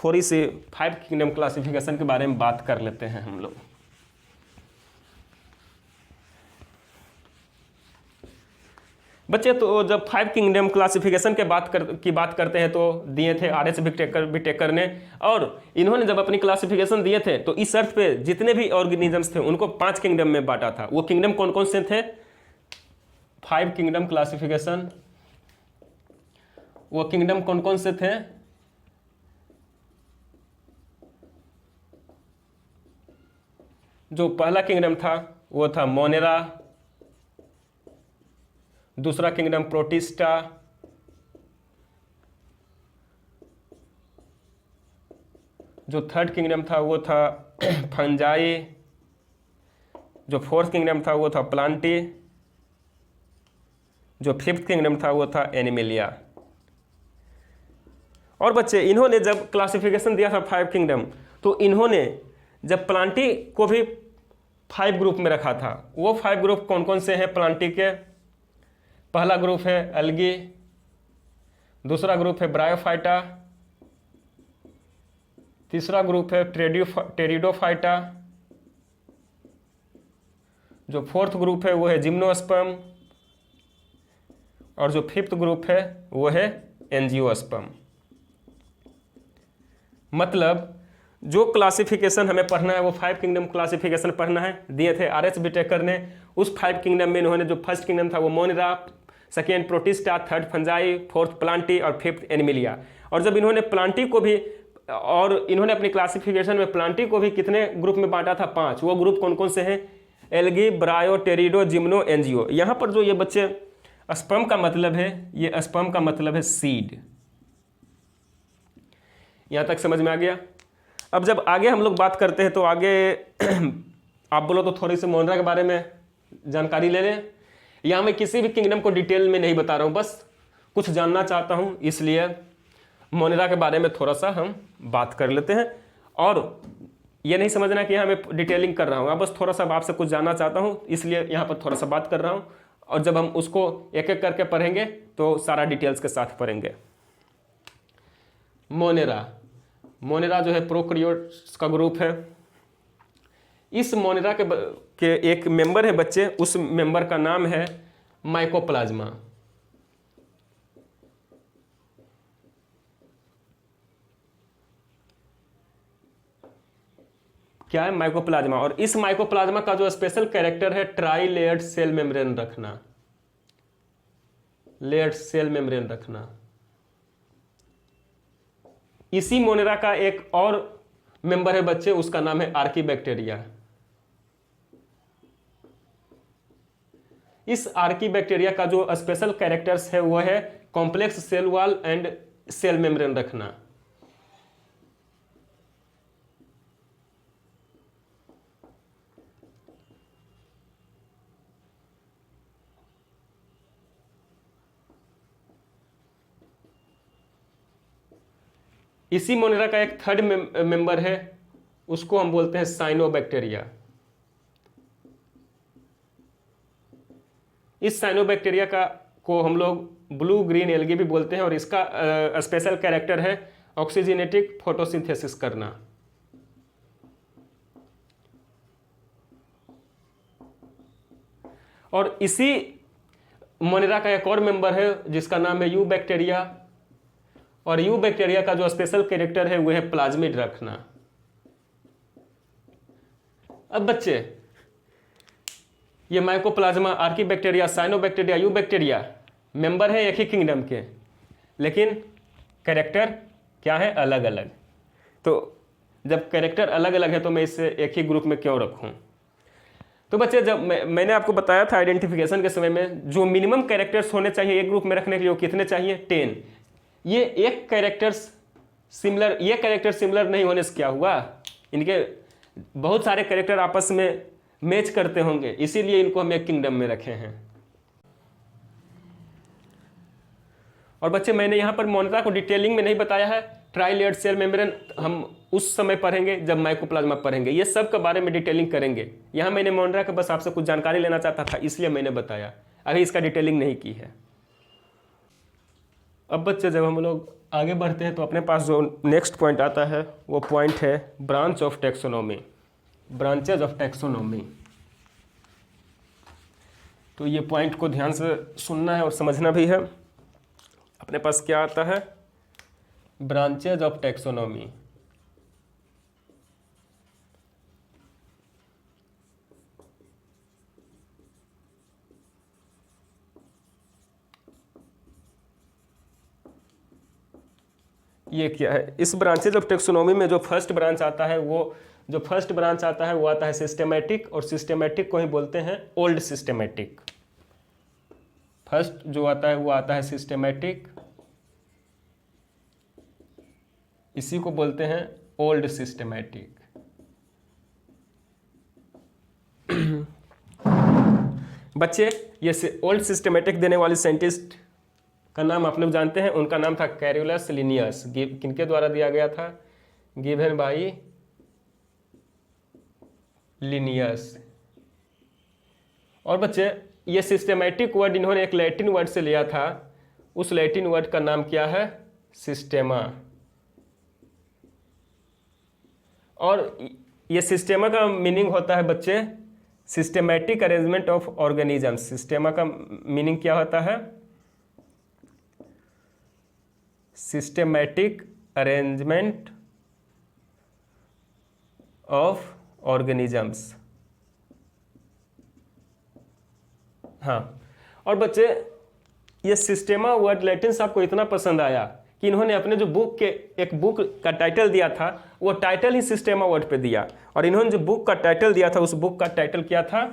थोड़ी सी 5 किंगडम क्लासिफिकेशन के बारे में बात कर लेते हैं हम लोग। बच्चे तो जब 5 किंगडम क्लासिफिकेशन के बात करते हैं तो दिए थे आर.एच. विटेकर ने, और इन्होंने जब अपनी क्लासिफिकेशन दिए थे तो इस अर्थ पे जितने भी ऑर्गेनिजम्स थे उनको 5 किंगडम में बांटा था। वो किंगडम कौन कौन से थे? 5 किंगडम क्लासिफिकेशन, वो किंगडम कौन कौन से थे? जो पहला किंगडम था वो था मोनेरा, दूसरा किंगडम प्रोटिस्टा, जो थर्ड किंगडम था वो था फंजाई, जो फोर्थ किंगडम था वो था प्लांटी, जो फिफ्थ किंगडम था वो था एनिमिलिया। और बच्चे इन्होंने जब क्लासिफिकेशन दिया था 5 किंगडम तो इन्होंने जब प्लांटी को भी 5 ग्रुप में रखा था। वो 5 ग्रुप कौन कौन से हैं प्लांटी के? पहला ग्रुप है एल्गी, दूसरा ग्रुप है ब्रायोफाइटा, तीसरा ग्रुप है टेरिडोफाइटा। जो फोर्थ ग्रुप है वो है जिम्नोस्पर्म। और जो फिफ्थ ग्रुप है वो है एंजियोस्पर्म। मतलब जो क्लासिफिकेशन हमें पढ़ना है वो 5 किंगडम क्लासिफिकेशन पढ़ना है, दिए थे आर.एच. बिटेकर ने। उस 5 किंगडम में इन्होंने जो फर्स्ट किंगडम था वो monera, second protista, third fungi, fourth plantae और फिफ्थ एनिमिलिया। और जब इन्होंने प्लांटी को भी, और इन्होंने अपनी क्लासिफिकेशन में प्लांटी को भी कितने ग्रुप में बांटा था? 5। वो ग्रुप कौन कौन से हैं? Algae, ब्रायो, टेरिडो, gymno, angio. यहाँ पर जो ये बच्चे स्पर्म का मतलब है, ये स्पर्म का मतलब है सीड। यहाँ तक समझ में आ गया? अब जब आगे हम लोग बात करते हैं तो आगे आप बोलो तो थोड़ी सी मोनिरा के बारे में जानकारी ले लें। यहाँ मैं किसी भी किंगडम को डिटेल में नहीं बता रहा हूँ, बस कुछ जानना चाहता हूँ, इसलिए मोनिरा के बारे में थोड़ा सा हम बात कर लेते हैं। और ये नहीं समझना कि यहाँ मैं डिटेलिंग कर रहा हूँ, बस थोड़ा सा आपसे कुछ जानना चाहता हूँ, इसलिए यहाँ पर थोड़ा सा बात कर रहा हूँ। और जब हम उसको एक एक करके पढ़ेंगे तो सारा डिटेल्स के साथ पढ़ेंगे। मोनिरा जो है प्रोकैरियोट्स का ग्रुप है। इस मोनिरा के एक मेंबर है बच्चे, उस मेंबर का नाम है माइकोप्लाज्मा। क्या है? माइकोप्लाज्मा। और इस माइकोप्लाज्मा का जो स्पेशल कैरेक्टर है ट्राई लेयर्ड सेल मेम्ब्रेन रखना, लेयर्ड सेल मेम्ब्रेन रखना। इसी मोनिरा का एक और मेंबर है बच्चे, उसका नाम है आर्कीबैक्टीरिया। इस आर्कीबैक्टीरिया का जो स्पेशल कैरेक्टर्स है वो है complex cell wall and cell membrane रखना। इसी मोनिरा का एक थर्ड मेंबर है, उसको हम बोलते हैं साइनोबैक्टीरिया। इस साइनोबैक्टीरिया को हम लोग ब्लू ग्रीन एल्गी भी बोलते हैं। और इसका स्पेशल कैरेक्टर है ऑक्सीजनेटिक फोटोसिंथेसिस करना। और इसी मोनिरा का एक और मेंबर है जिसका नाम है यूबैक्टीरिया। और यूबैक्टीरिया का जो स्पेशल कैरेक्टर है वो है प्लाज्मिड रखना। अब बच्चे ये mycoplasma, archaebacteria, cyanobacteria, eubacteria member है एक ही किंगडम के, लेकिन कैरेक्टर क्या है? अलग अलग। तो जब कैरेक्टर अलग अलग है तो मैं इसे एक ही ग्रुप में क्यों रखूं? तो बच्चे जब मैंने आपको बताया था आइडेंटिफिकेशन के समय में जो मिनिमम कैरेक्टर्स होने चाहिए एक ग्रुप में रखने के लिए, वो कितने चाहिए? 10। ये एक कैरेक्टर्स सिमिलर, ये कैरेक्टर सिमिलर नहीं होने से क्या हुआ? इनके बहुत सारे कैरेक्टर आपस में मैच करते होंगे, इसीलिए इनको हम एक किंगडम में रखे हैं। और बच्चे मैंने यहाँ पर मोनिरा को डिटेलिंग में नहीं बताया है। ट्राई लेयर्ड सेल मेम्ब्रेन हम उस समय पढ़ेंगे जब माइकोप्लाज्मा पढ़ेंगे, ये सब के बारे में डिटेलिंग करेंगे। यहाँ मैंने मोनिरा का बस आपसे कुछ जानकारी लेना चाहता था, इसलिए मैंने बताया, अभी इसका डिटेलिंग नहीं की है। अब बच्चे जब हम लोग आगे बढ़ते हैं तो अपने पास जो नेक्स्ट पॉइंट आता है वो पॉइंट है branch of taxonomy, branches of taxonomy. तो ये पॉइंट को ध्यान से सुनना है और समझना भी है। अपने पास क्या आता है? Branches of taxonomy. ये क्या है? इस ब्रांचेज ऑफ टैक्सोनॉमी में जो फर्स्ट ब्रांच आता है वो आता है सिस्टेमेटिक, और सिस्टेमेटिक को ही बोलते हैं ओल्ड सिस्टेमेटिक। फर्स्ट जो आता है वो आता है सिस्टेमेटिक, इसी को बोलते हैं ओल्ड सिस्टेमेटिक। बच्चे ये ओल्ड सिस्टेमेटिक देने वाली साइंटिस्ट का नाम आप लोग जानते हैं, उनका नाम था कैरोलस लिनियस। किनके द्वारा दिया गया था? Given by Linnaeus. और बच्चे ये सिस्टेमेटिक वर्ड इन्होंने एक लैटिन वर्ड से लिया था, उस लैटिन वर्ड का नाम क्या है? सिस्टेमा। और ये सिस्टेमा का मीनिंग होता है बच्चे सिस्टेमेटिक अरेंजमेंट ऑफ ऑर्गेनिजम्स। सिस्टेमा का मीनिंग क्या होता है? Systematic arrangement of organisms. हाँ, और बच्चे ये सिस्टेमा वर्ड लैटिन आपको इतना पसंद आया कि इन्होंने अपने जो बुक के एक बुक का टाइटल दिया था वो टाइटल ही सिस्टेमा वर्ड पे दिया, और इन्होंने जो बुक का टाइटल दिया था उस बुक का टाइटल क्या था?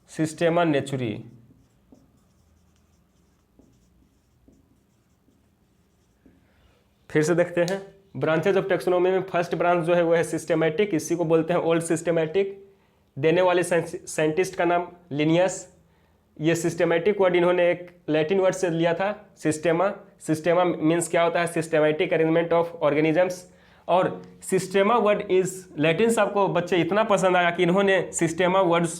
सिस्टेमा नेचुरी। फिर से देखते हैं ब्रांचेज ऑफ टेक्सोनॉमी में फर्स्ट ब्रांच जो है वो है सिस्टेमेटिक, इसी को बोलते हैं ओल्ड सिस्टेमेटिक। देने वाले साइंटिस्ट का नाम लिनियस। ये सिस्टेमेटिक वर्ड इन्होंने एक लैटिन वर्ड से लिया था सिस्टेमा। सिस्टेमा मीन्स क्या होता है? Systematic arrangement of organisms. और सिस्टेमा वर्ड इज लैटिन आपको बच्चे इतना पसंद आया कि इन्होंने सिस्टेमा वर्ड्स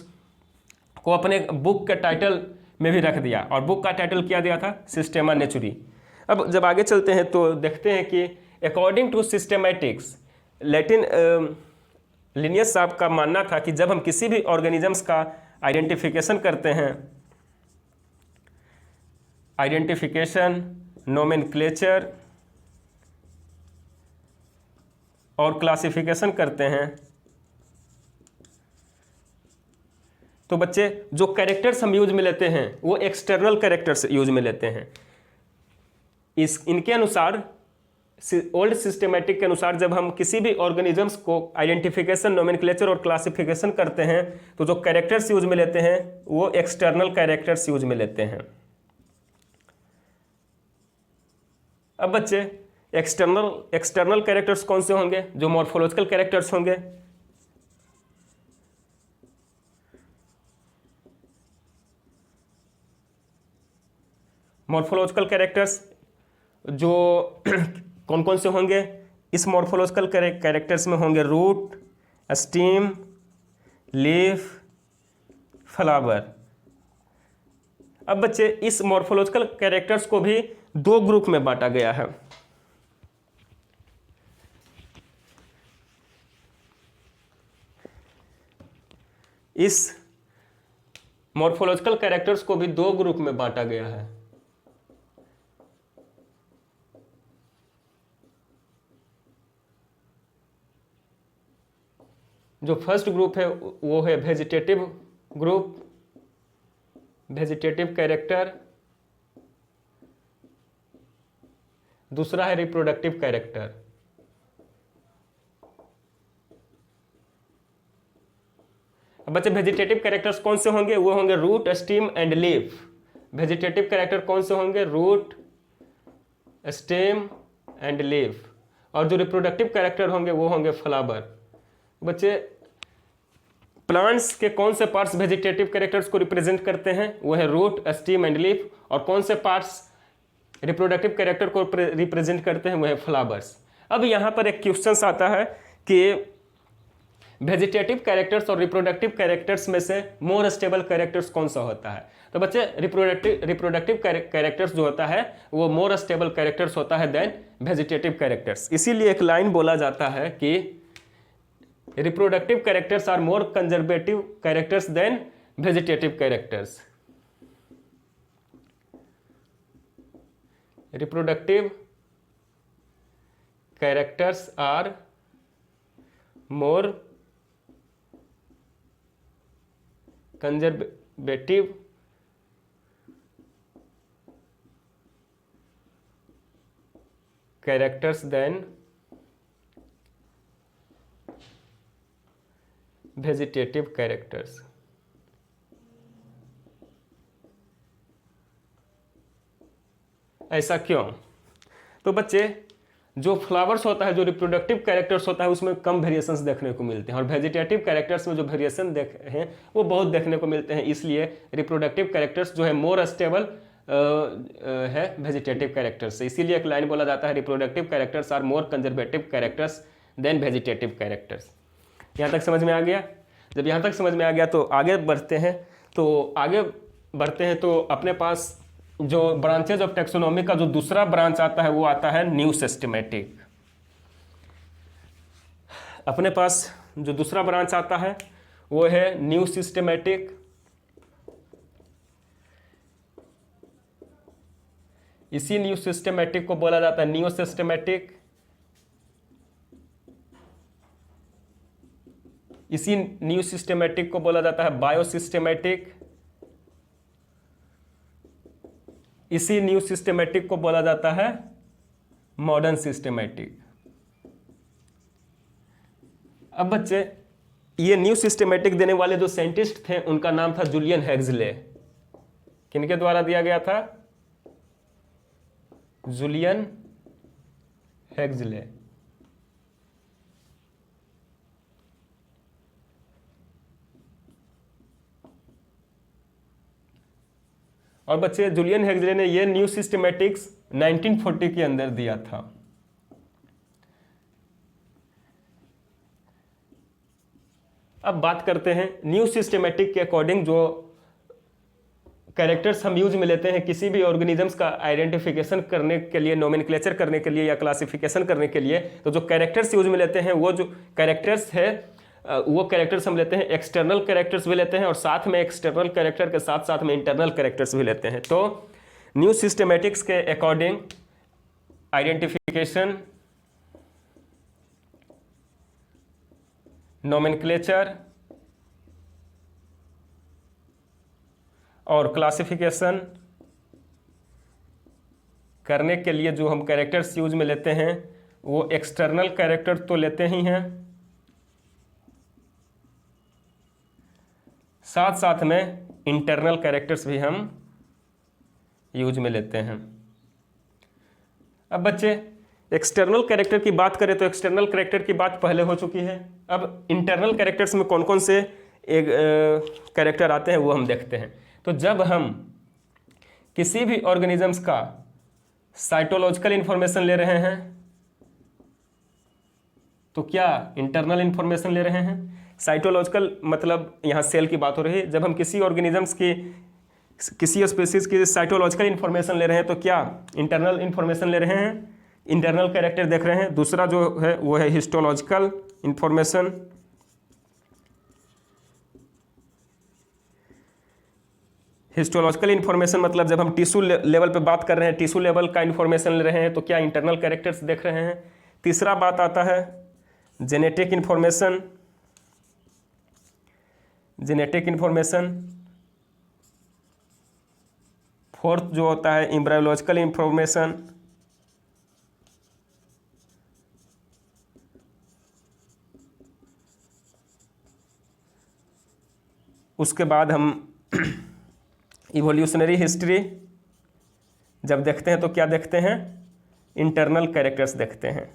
को अपने बुक के टाइटल में भी रख दिया, और बुक का टाइटल क्या दिया था? सिस्टेमा नेचुरी। अब जब आगे चलते हैं तो देखते हैं कि according to systematics Latin Linnaeus साहब का मानना था कि जब हम किसी भी ऑर्गेनिजम्स का आइडेंटिफिकेशन करते हैं, आइडेंटिफिकेशन, नोमेनक्लेचर और क्लासिफिकेशन करते हैं, तो बच्चे जो कैरेक्टर्स हम यूज में लेते हैं वो एक्सटर्नल कैरेक्टर्स यूज में लेते हैं। इनके अनुसार ओल्ड सिस्टेमेटिक के अनुसार जब हम किसी भी ऑर्गेनिजम्स को आइडेंटिफिकेशन, नोमेनक्लेचर और क्लासिफिकेशन करते हैं तो जो कैरेक्टर्स यूज में लेते हैं वो एक्सटर्नल कैरेक्टर्स यूज में लेते हैं। अब बच्चे एक्सटर्नल कैरेक्टर्स कौन से होंगे? जो मॉर्फोलॉजिकल कैरेक्टर्स होंगे। मॉर्फोलॉजिकल कैरेक्टर्स जो कौन कौन से होंगे? इस मॉर्फोलॉजिकल कैरेक्टर्स में होंगे रूट, स्टीम, लीफ, फ्लावर। अब बच्चे इस मॉर्फोलॉजिकल कैरेक्टर्स को भी दो ग्रुप में बांटा गया है। इस मॉर्फोलॉजिकल कैरेक्टर्स को भी दो ग्रुप में बांटा गया है। जो फर्स्ट ग्रुप है वो है वेजिटेटिव ग्रुप, वेजिटेटिव कैरेक्टर। दूसरा है रिप्रोडक्टिव कैरेक्टर। अब बच्चे वेजिटेटिव कैरेक्टर्स कौन से होंगे? वो होंगे root, stem and leaf. Vegetative character कौन से होंगे? Root, stem and leaf. और जो रिप्रोडक्टिव कैरेक्टर होंगे वो होंगे फ्लावर। बच्चे प्लांट्स के कौन से पार्ट्स वेजिटेटिव कैरेक्टर्स को रिप्रेजेंट करते हैं? वो है रूट, स्टेम एंड लीफ। और कौन से पार्ट्स रिप्रोडक्टिव कैरेक्टर को रिप्रेजेंट करते हैं? वो है फ्लावर्स। अब यहाँ पर एक क्वेश्चन आता है कि वेजिटेटिव कैरेक्टर्स और रिप्रोडक्टिव कैरेक्टर्स में से मोर स्टेबल कैरेक्टर्स कौन सा होता है? तो बच्चे रिप्रोडक्टिव कैरेक्टर्स जो होता है वो मोर स्टेबल कैरेक्टर्स होता है देन वेजिटेटिव कैरेक्टर्स। इसीलिए एक लाइन बोला जाता है कि reproductive characters are more conservative characters than vegetative characters. Reproductive characters are more conservative characters than vegetative characters. ऐसा क्यों? तो बच्चे जो फ्लावर्स होता है, जो रिप्रोडक्टिव कैरेक्टर्स होता है उसमें कम वेरिएशंस देखने को मिलते हैं, और वेजिटेटिव कैरेक्टर्स में जो वेरिएशन हैं वो बहुत देखने को मिलते हैं। इसलिए रिप्रोडक्टिव कैरेक्टर्स जो है मोर स्टेबल है वेजिटेटिव कैरेक्टर्स से। इसीलिए एक लाइन बोला जाता है reproductive characters are more conservative characters than vegetative characters. यहाँ तक समझ में आ गया? जब यहाँ तक समझ में आ गया तो आगे बढ़ते हैं। तो अपने पास जो ब्रांचेज ऑफ टैक्सोनॉमी का जो दूसरा ब्रांच आता है वो आता है न्यू सिस्टमैटिक। अपने पास जो दूसरा ब्रांच आता है वो है न्यू सिस्टमैटिक। इसी न्यू सिस्टमैटिक को बोला जाता है न्यू सिस्टमैटिक। इसी न्यू सिस्टमैटिक को बोला जाता है बायोसिस्टेमैटिक। इसी न्यू सिस्टमैटिक को बोला जाता है मॉडर्न सिस्टमैटिक। अब बच्चे, ये न्यू सिस्टमैटिक देने वाले जो साइंटिस्ट थे उनका नाम था जूलियन हेक्सले। किनके द्वारा दिया गया था? जूलियन हेक्सले। और बच्चे, जूलियन हेक्सले ने ये न्यू सिस्टमैटिक्स 1940 के अंदर दिया था। अब बात करते हैं न्यू सिस्टमैटिक के अकॉर्डिंग जो कैरेक्टर्स हम यूज में लेते हैं किसी भी ऑर्गेनिजम्स का आइडेंटिफिकेशन करने के लिए, नोमेनक्लेचर करने के लिए या क्लासिफिकेशन करने के लिए, तो जो कैरेक्टर्स यूज में लेते हैं वो जो कैरेक्टर्स है वो कैरेक्टर्स हम लेते हैं, एक्सटर्नल कैरेक्टर्स भी लेते हैं और साथ में एक्सटर्नल कैरेक्टर के साथ साथ में इंटरनल कैरेक्टर्स भी लेते हैं। तो न्यू सिस्टमैटिक्स के अकॉर्डिंग आइडेंटिफिकेशन, नोमेनक्लेचर और क्लासिफिकेशन करने के लिए जो हम कैरेक्टर्स यूज में लेते हैं वो एक्सटर्नल कैरेक्टर तो लेते ही हैं, साथ साथ में इंटरनल कैरेक्टर्स भी हम यूज में लेते हैं। अब बच्चे, एक्सटर्नल कैरेक्टर की बात करें तो एक्सटर्नल कैरेक्टर की बात पहले हो चुकी है। अब इंटरनल कैरेक्टर्स में कौन कौन से एक कैरेक्टर आते हैं वो हम देखते हैं। तो जब हम किसी भी ऑर्गेनिजम्स का साइटोलॉजिकल इंफॉर्मेशन ले रहे हैं तो क्या इंटरनल इंफॉर्मेशन ले रहे हैं? साइटोलॉजिकल मतलब यहाँ सेल की बात हो रही है। जब हम किसी ऑर्गेनिजम्स की, किसी स्पीसीज की साइटोलॉजिकल इंफॉर्मेशन ले रहे हैं तो क्या इंटरनल इंफॉर्मेशन ले रहे हैं, इंटरनल कैरेक्टर देख रहे हैं। दूसरा जो है वो है हिस्टोलॉजिकल इंफॉर्मेशन। हिस्टोलॉजिकल इंफॉर्मेशन मतलब जब हम टिश्यू लेवल पे बात कर रहे हैं, टिश्यू लेवल का इंफॉर्मेशन ले रहे हैं तो क्या इंटरनल कैरेक्टर्स देख रहे हैं। तीसरा बात आता है genetic information. Genetic information. Fourth जो होता है एम्ब्रायोलॉजिकल इंफॉर्मेशन। उसके बाद हम इवोल्यूशनरी हिस्ट्री जब देखते हैं तो क्या देखते हैं, इंटरनल कैरेक्टर्स देखते हैं।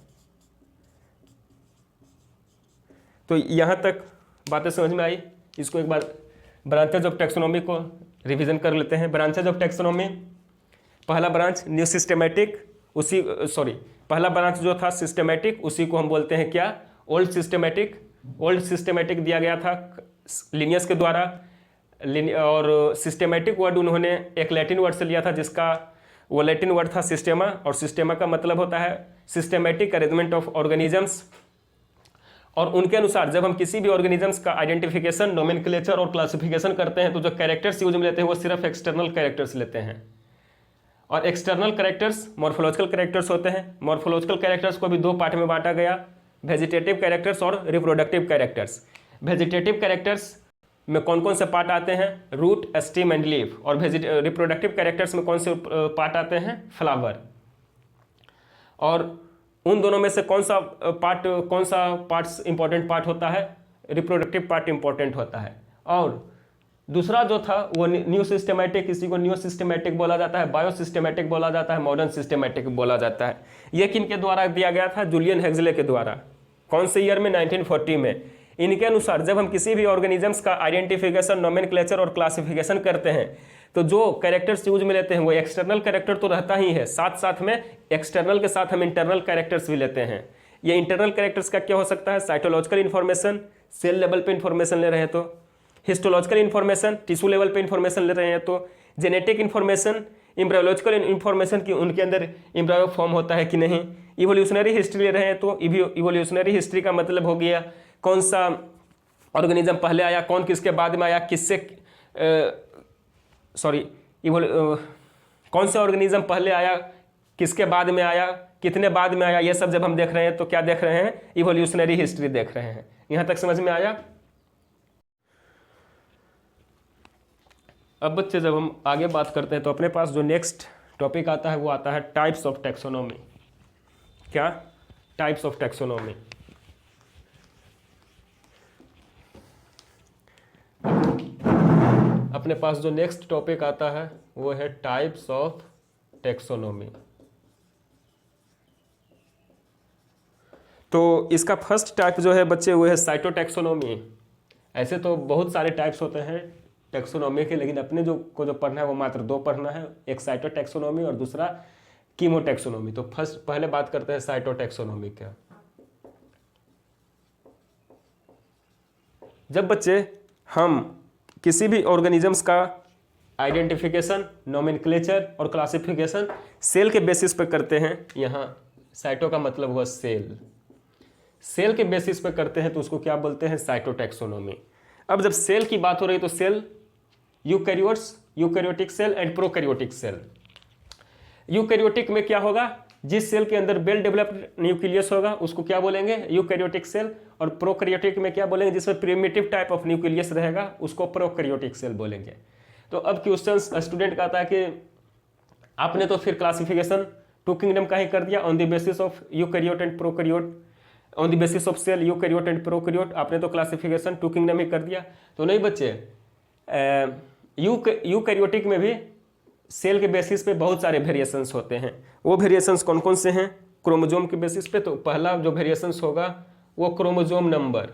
तो यहाँ तक बातें समझ में आई। इसको एक बार ब्रांचेज ऑफ टैक्सोनॉमी को रिवीजन कर लेते हैं। ब्रांचेज ऑफ टैक्सोनॉमी, पहला ब्रांच न्यू सिस्टमैटिक, पहला ब्रांच जो था सिस्टमैटिक, उसी को हम बोलते हैं क्या, ओल्ड सिस्टमैटिक। ओल्ड सिस्टमैटिक दिया गया था लिनियस के द्वारा, और सिस्टमैटिक वर्ड उन्होंने एक लैटिन वर्ड से लिया था जिसका वो लैटिन वर्ड था सिस्टेमा, और सिस्टेमा का मतलब होता है सिस्टमैटिक अरेंजमेंट ऑफ ऑर्गेनिजम्स। और उनके अनुसार जब हम किसी भी ऑर्गेनिजम्स का आइडेंटिफिकेशन, नोमेनक्लेचर और क्लासिफिकेशन करते हैं तो जो कैरेक्टर्स यूज में लेते हैं वो सिर्फ एक्सटर्नल कैरेक्टर्स लेते हैं। और एक्सटर्नल कैरेक्टर्स मॉर्फोलॉजिकल कैरेक्टर्स होते हैं। मॉर्फोलॉजिकल कैरेक्टर्स को भी दो पार्ट में बांटा गया, वेजिटेटिव कैरेक्टर्स और रिप्रोडक्टिव कैरेक्टर्स। वेजिटेटिव कैरेक्टर्स में कौन कौन से पार्ट आते हैं, रूट, स्टेम एंड लीफ। और रिप्रोडक्टिव कैरेक्टर्स में कौन से पार्ट आते हैं, फ्लावर। और उन दोनों में से कौन सा पार्ट्स इंपॉर्टेंट पार्ट होता है, रिप्रोडक्टिव पार्ट इंपॉर्टेंट होता है। और दूसरा जो था वो न्यू सिस्टमैटिक, इसी को न्यू सिस्टमैटिक बोला जाता है, बायो सिस्टमैटिक बोला जाता है, मॉडर्न सिस्टमैटिक बोला जाता है। ये किनके द्वारा दिया गया था, जूलियन हेक्सले के द्वारा। कौन से ईयर में, 1940 में। इनके अनुसार जब हम किसी भी ऑर्गेनिजम्स का आइडेंटिफिकेशन, नोमेनक्लेचर और क्लासिफिकेशन करते हैं तो जो कैरेक्टर्स यूज में लेते हैं वो एक्सटर्नल कैरेक्टर तो रहता ही है, साथ साथ में एक्सटर्नल के साथ हम इंटरनल कैरेक्टर्स भी लेते हैं। ये इंटरनल कैरेक्टर्स का क्या हो सकता है, साइटोलॉजिकल इन्फॉर्मेशन, सेल लेवल पे इंफॉर्मेशन ले रहे हैं तो, हिस्टोलॉजिकल इन्फॉर्मेशन, टिश्यू लेवल पे इंफॉर्मेशन ले रहे हैं तो, जेनेटिक इन्फॉर्मेशन, एम्ब्रायोलॉजिकल इन्फॉर्मेशन की उनके अंदर एम्ब्रायो फॉर्म होता है कि नहीं। इवोल्यूशनरी हिस्ट्री ले रहे हैं तो इवोल्यूशनरी हिस्ट्री का मतलब हो गया कौन सा ऑर्गेनिज्म पहले आया, कौन किसके बाद में आया, किससे कौन सा ऑर्गेनिज्म पहले आया, किसके बाद में आया, कितने बाद में आया, ये सब जब हम देख रहे हैं तो क्या देख रहे हैं, इवोल्यूशनरी हिस्ट्री देख रहे हैं। यहाँ तक समझ में आया। अब बच्चे जब हम आगे बात करते हैं तो अपने पास जो नेक्स्ट टॉपिक आता है वो आता है टाइप्स ऑफ टैक्सोनॉमी। क्या? Types of taxonomy. अपने पास जो नेक्स्ट टॉपिक आता है वो है टाइप्स ऑफ टैक्सोनॉमी। तो इसका फर्स्ट टाइप जो है बच्चे वो है साइटोटैक्सोनॉमी। ऐसे तो बहुत सारे टाइप्स होते हैं टैक्सोनॉमी के, लेकिन अपने जो पढ़ना है वो मात्र 2 पढ़ना है, एक साइटोटैक्सोनॉमी और दूसरा कीमोटैक्सोनॉमी। तो पहले बात करते हैं साइटोटैक्सोनॉमी का। जब बच्चे हम किसी भी ऑर्गेनिजम्स का आइडेंटिफिकेशन, नोमेनक्लेचर और क्लासिफिकेशन सेल के बेसिस पर करते हैं, यहाँ साइटो का मतलब हुआ सेल, सेल के बेसिस पर करते हैं तो उसको क्या बोलते हैं, साइटोटैक्सोनॉमी। अब जब सेल की बात हो रही तो cell eukaryotes, eukaryotic cell and prokaryotic cell. Eukaryotic में क्या होगा, जिस सेल के अंदर वेल डेवलप्ड न्यूक्लियस होगा उसको क्या बोलेंगे, यूकैरियोटिक सेल। और प्रोकैरियोटिक में क्या बोलेंगे, जिसमें प्रिमिटिव टाइप ऑफ न्यूक्लियस रहेगा उसको प्रोकैरियोटिक सेल बोलेंगे। तो अब क्वेश्चन स्टूडेंट का आता है कि आपने तो फिर क्लासिफिकेशन 2 किंगडम का ही कर दिया on the basis of eukaryote and prokaryote, on the basis of cell eukaryote and prokaryote, आपने तो क्लासिफिकेशन 2 किंगडम ही कर दिया। तो नहीं बच्चे, यूकैरियोटिक में भी सेल के बेसिस पे बहुत सारे वेरिएशंस होते हैं। वो वेरिएशंस कौन कौन से हैं, क्रोमोजोम के बेसिस पे। तो पहला जो वेरिएशंस होगा वो क्रोमोजोम नंबर।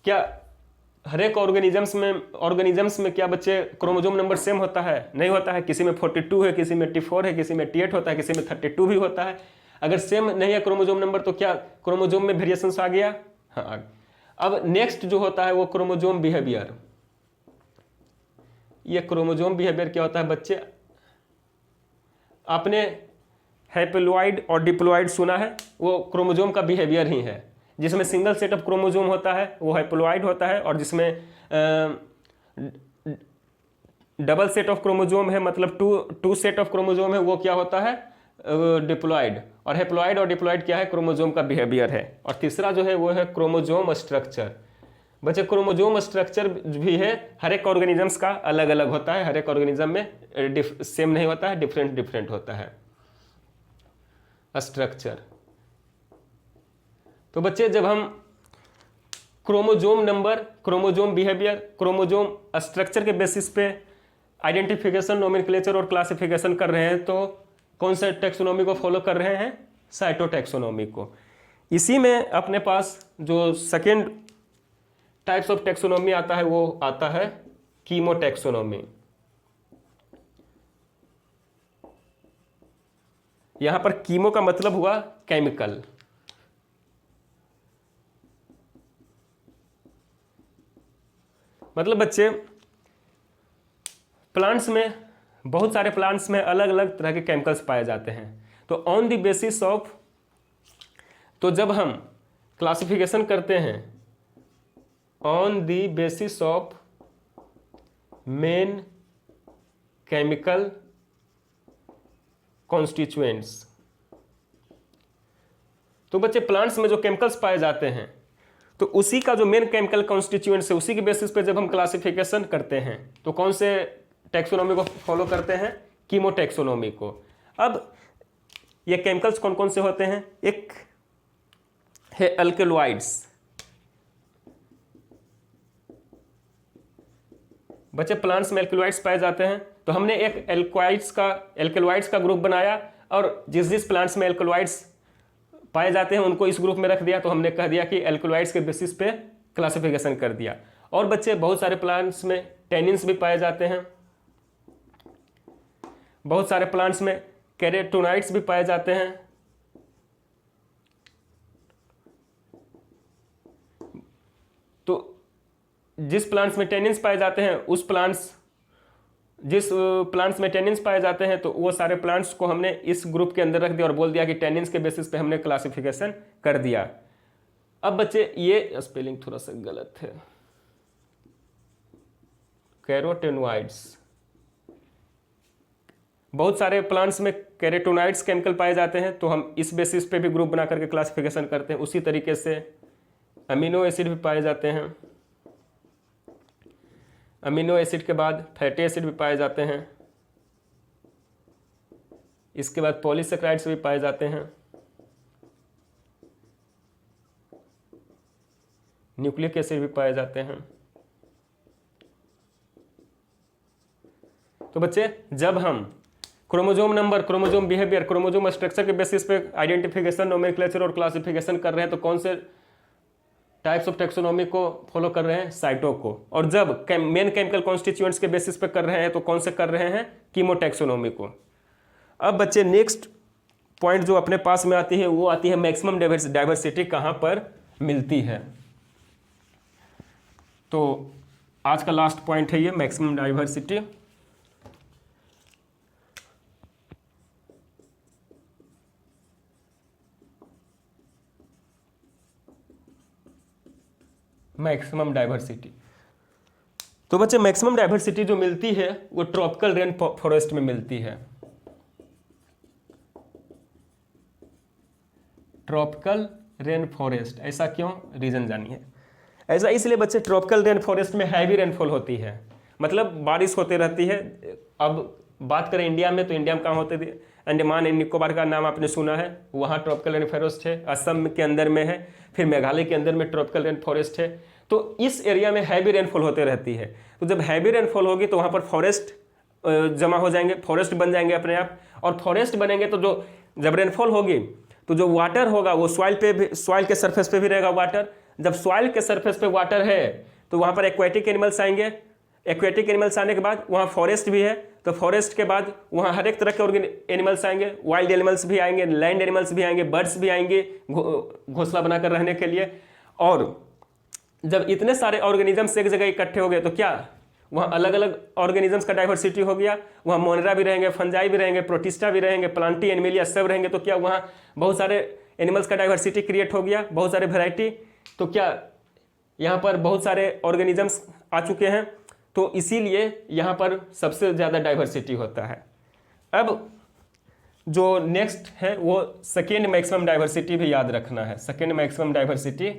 क्या हर एक ऑर्गेनिजम्स में क्या बच्चे क्रोमोजोम नंबर सेम होता है? नहीं होता है। किसी में 42 है, किसी में 84 है, किसी में 88 होता है, किसी में 32 भी होता है। अगर सेम नहीं है क्रोमोजोम नंबर तो क्या क्रोमोजोम में वेरिएशंस आ गया? हाँ। अब नेक्स्ट जो होता है वो क्रोमोजोम बिहेवियर। ये क्रोमोजोम बिहेवियर क्या होता है बच्चे, आपने हैप्लोइड और डिप्लोइड सुना है, वो क्रोमोजोम का बिहेवियर ही है। जिसमें सिंगल सेट ऑफ क्रोमोजोम होता है वो हैप्लोइड होता है, और जिसमें डबल सेट ऑफ क्रोमोजोम है, मतलब टू सेट ऑफ क्रोमोजोम है, वो क्या होता है, डिप्लॉइड। और हैप्लॉइड और डिप्लॉइड क्या है, क्रोमोजोम का बिहेवियर है। और तीसरा जो है वो है क्रोमोजोम स्ट्रक्चर। बच्चे क्रोमोजोम स्ट्रक्चर भी है, हर एक ऑर्गेनिजम्स का अलग अलग होता है, हर एक ऑर्गेनिज्म में सेम नहीं होता है, डिफरेंट होता है स्ट्रक्चर। तो बच्चे जब हम chromosome number, chromosome behaviour, chromosome structure के बेसिस पे आइडेंटिफिकेशन, नोमेनक्लेचर और क्लासिफिकेशन कर रहे हैं तो कौन सा टैक्सोनॉमी को फॉलो कर रहे हैं, साइटोटैक्सोनॉमी को। इसी में अपने पास जो सेकेंड टाइप्स ऑफ टैक्सोनॉमी आता है वो आता है कीमोटैक्सोनॉमी। यहां पर कीमो का मतलब हुआ केमिकल। मतलब बच्चे प्लांट्स में, बहुत सारे प्लांट्स में अलग अलग तरह के केमिकल्स पाए जाते हैं। तो ऑन द बेसिस ऑफ, तो जब हम क्लासिफिकेशन करते हैं on the basis of main chemical constituents, तो बच्चे प्लांट्स में जो केमिकल्स पाए जाते हैं तो उसी का जो मेन केमिकल कॉन्स्टिट्यूएंट्स है उसी के बेसिस पे जब हम क्लासिफिकेशन करते हैं तो कौन से टैक्सोनॉमी को फॉलो करते हैं, कीमोटैक्सोनॉमी को। अब ये केमिकल्स कौन कौन से होते हैं, एक है अल्केलॉइड्स। बच्चे प्लांट्स में एल्केलॉइड्स पाए जाते हैं, तो हमने एक एल्केलॉइड्स का ग्रुप बनाया और जिस जिस प्लांट्स में एल्केलॉइड्स पाए जाते हैं उनको इस ग्रुप में रख दिया, तो हमने कह दिया कि एल्केलॉइड्स के बेसिस पे क्लासिफिकेशन कर दिया। और बच्चे बहुत सारे प्लांट्स में टेनिन्स भी पाए जाते हैं, बहुत सारे प्लांट्स में कैरोटीनॉइड्स भी पाए जाते हैं। तो जिस प्लांट्स में टेनिन्स पाए जाते हैं जिस प्लांट्स में टेनिन्स पाए जाते हैं तो वो सारे प्लांट्स को हमने इस ग्रुप के अंदर रख दिया और बोल दिया कि टेनिन्स के बेसिस पे हमने क्लासिफिकेशन कर दिया। अब बच्चे ये स्पेलिंग थोड़ा सा गलत है, कैरोटेनोइड्स, बहुत सारे प्लांट्स में कैरोटेनोइड्स केमिकल पाए जाते हैं तो हम इस बेसिस पे भी ग्रुप बना करके क्लासिफिकेशन करते हैं। उसी तरीके से अमीनो एसिड भी पाए जाते हैं, अमीनो एसिड के बाद फैटी एसिड भी पाए जाते हैं, इसके बाद पॉलीसेकेराइड्स भी पाए जाते हैं, न्यूक्लिक एसिड भी पाए जाते हैं। तो बच्चे जब हम chromosome number, chromosome behaviour, chromosome structure के बेसिस पे आइडेंटिफिकेशन, नोमेनक्लेचर और क्लासिफिकेशन कर रहे हैं तो कौन से टाइप्स ऑफ टेक्सोनॉमी को फॉलो कर रहे हैं? साइटो को। और जब मेन केमिकल कॉन्स्टिट्यूएंट्स के बेसिस पे कर रहे हैं तो कौन से कर रहे हैं? कीमोटेक्सोनॉमी को। अब बच्चे नेक्स्ट पॉइंट जो अपने पास में आती है वो आती है मैक्सिमम डाइवर्सिटी कहाँ पर मिलती है। तो आज का लास्ट पॉइंट है ये मैक्सिमम डाइवर्सिटी। मैक्सिमम डाइवर्सिटी, तो बच्चे मैक्सिमम डाइवर्सिटी जो मिलती है वो ट्रॉपिकल रेन फॉरेस्ट में मिलती है। ट्रॉपिकल रेन फॉरेस्ट, ऐसा क्यों? रीजन जानिए। ऐसा इसलिए बच्चे ट्रॉपिकल रेन फॉरेस्ट में हैवी रेनफॉल होती है, मतलब बारिश होती रहती है। अब बात करें इंडिया में तो इंडिया में कहाँ होते थे? अंडमान एंड निकोबार का नाम आपने सुना है, वहाँ ट्रॉपिकल रेन फॉरेस्ट है। असम के अंदर में है, फिर मेघालय के अंदर में ट्रॉपिकल रेन फॉरेस्ट है। तो इस एरिया में हैवी रेनफॉल होते रहती है। तो जब हैवी रेनफॉल होगी तो वहाँ पर फॉरेस्ट जमा हो जाएंगे, फॉरेस्ट बन जाएंगे अपने आप। और फॉरेस्ट बनेंगे तो जब रेनफॉल होगी तो जो वाटर होगा वो सॉइल के सरफेस पे भी रहेगा वाटर। जब सॉइल के सरफेस पे वाटर है तो वहाँ पर एक्वेटिक एनिमल्स आएंगे। एक्वेटिक एनिमल्स आने के बाद वहाँ फॉरेस्ट भी है, तो फॉरेस्ट के बाद वहाँ हर एक तरह के एनिमल्स आएंगे। वाइल्ड एनिमल्स भी आएंगे, लैंड एनिमल्स भी आएंगे, बर्ड्स भी आएंगे घोंसला बनाकर रहने के लिए। और जब इतने सारे ऑर्गेनिजम्स एक जगह इकट्ठे हो गए तो क्या वहाँ अलग अलग ऑर्गेनिजम्स का डाइवर्सिटी हो गया। वहाँ मोनेरा भी रहेंगे, फंजाई भी रहेंगे, प्रोटिस्टा भी रहेंगे, प्लांटी एनिमिलिया सब रहेंगे। तो क्या वहाँ बहुत सारे एनिमल्स का डाइवर्सिटी क्रिएट हो गया, बहुत सारे वेराइटी। तो क्या यहाँ पर बहुत सारे ऑर्गेनिजम्स आ चुके हैं, तो इसीलिए यहाँ पर सबसे ज़्यादा डाइवर्सिटी होता है। अब जो नेक्स्ट है वो सेकेंड मैक्सिमम डाइवर्सिटी भी याद रखना है। सेकेंड मैक्सिमम डाइवर्सिटी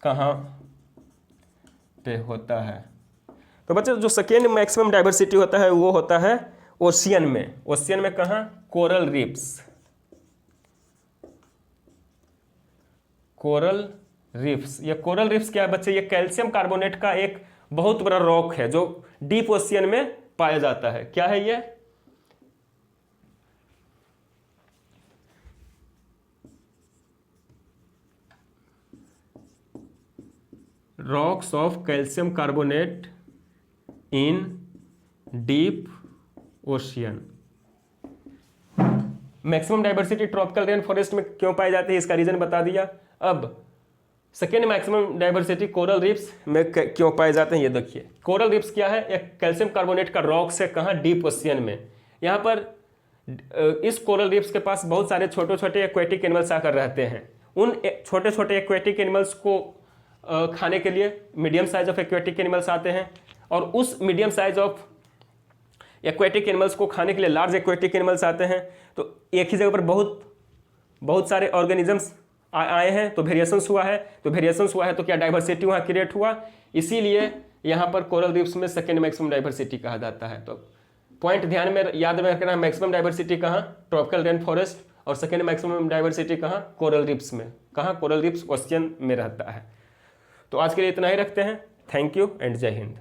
कहाँ पे होता है? तो बच्चे जो सेकेंड मैक्सिमम डाइवर्सिटी होता है वो होता है ओशियन में। ओशियन में कहाँ? Coral reefs. कोरल रीफ्स, ये कोरल रीफ्स क्या है बच्चे? ये कैल्शियम कार्बोनेट का एक बहुत बड़ा रॉक है जो डीप ओशियन में पाया जाता है। क्या है ये? Rocks of calcium carbonate in deep ocean. Maximum diversity tropical rain forest में क्यों पाई जाती है, इसका रीजन बता दिया। अब second maximum diversity coral reefs में क्यों पाए जाते हैं ये देखिए। कोरल रीफ्स क्या है? एक कैल्शियम कार्बोनेट का रॉक्स है। कहाँ? डीप ओशियन में। यहाँ पर इस कोरल रीफ्स के पास बहुत सारे छोटे छोटे एक्वेटिक एनिमल्स आकर रहते हैं। उन छोटे छोटे एक्वेटिक एनिमल्स को खाने के लिए medium size of aquatic animals आते हैं, और उस medium size of aquatic animals को खाने के लिए लार्ज एक्वेटिक एनिमल्स आते हैं। तो एक ही जगह पर बहुत सारे ऑर्गेनिजम्स आए हैं तो वेरिएशंस हुआ है। तो क्या डाइवर्सिटी वहाँ क्रिएट हुआ, इसीलिए यहाँ पर कोरल रीफ्स में सेकेंड मैक्सिमम डाइवर्सिटी कहा जाता है। तो पॉइंट ध्यान में याद में रखना, मैक्सिमम डाइवर्सिटी कहाँ? Tropical rain forest. और सेकेंड मैक्सिमम डाइवर्सिटी कहाँ? कोरल रीफ्स में। कहाँ? कोरल रीफ्स ओशियन में रहता है। तो आज के लिए इतना ही रखते हैं। थैंक यू एंड जय हिंद।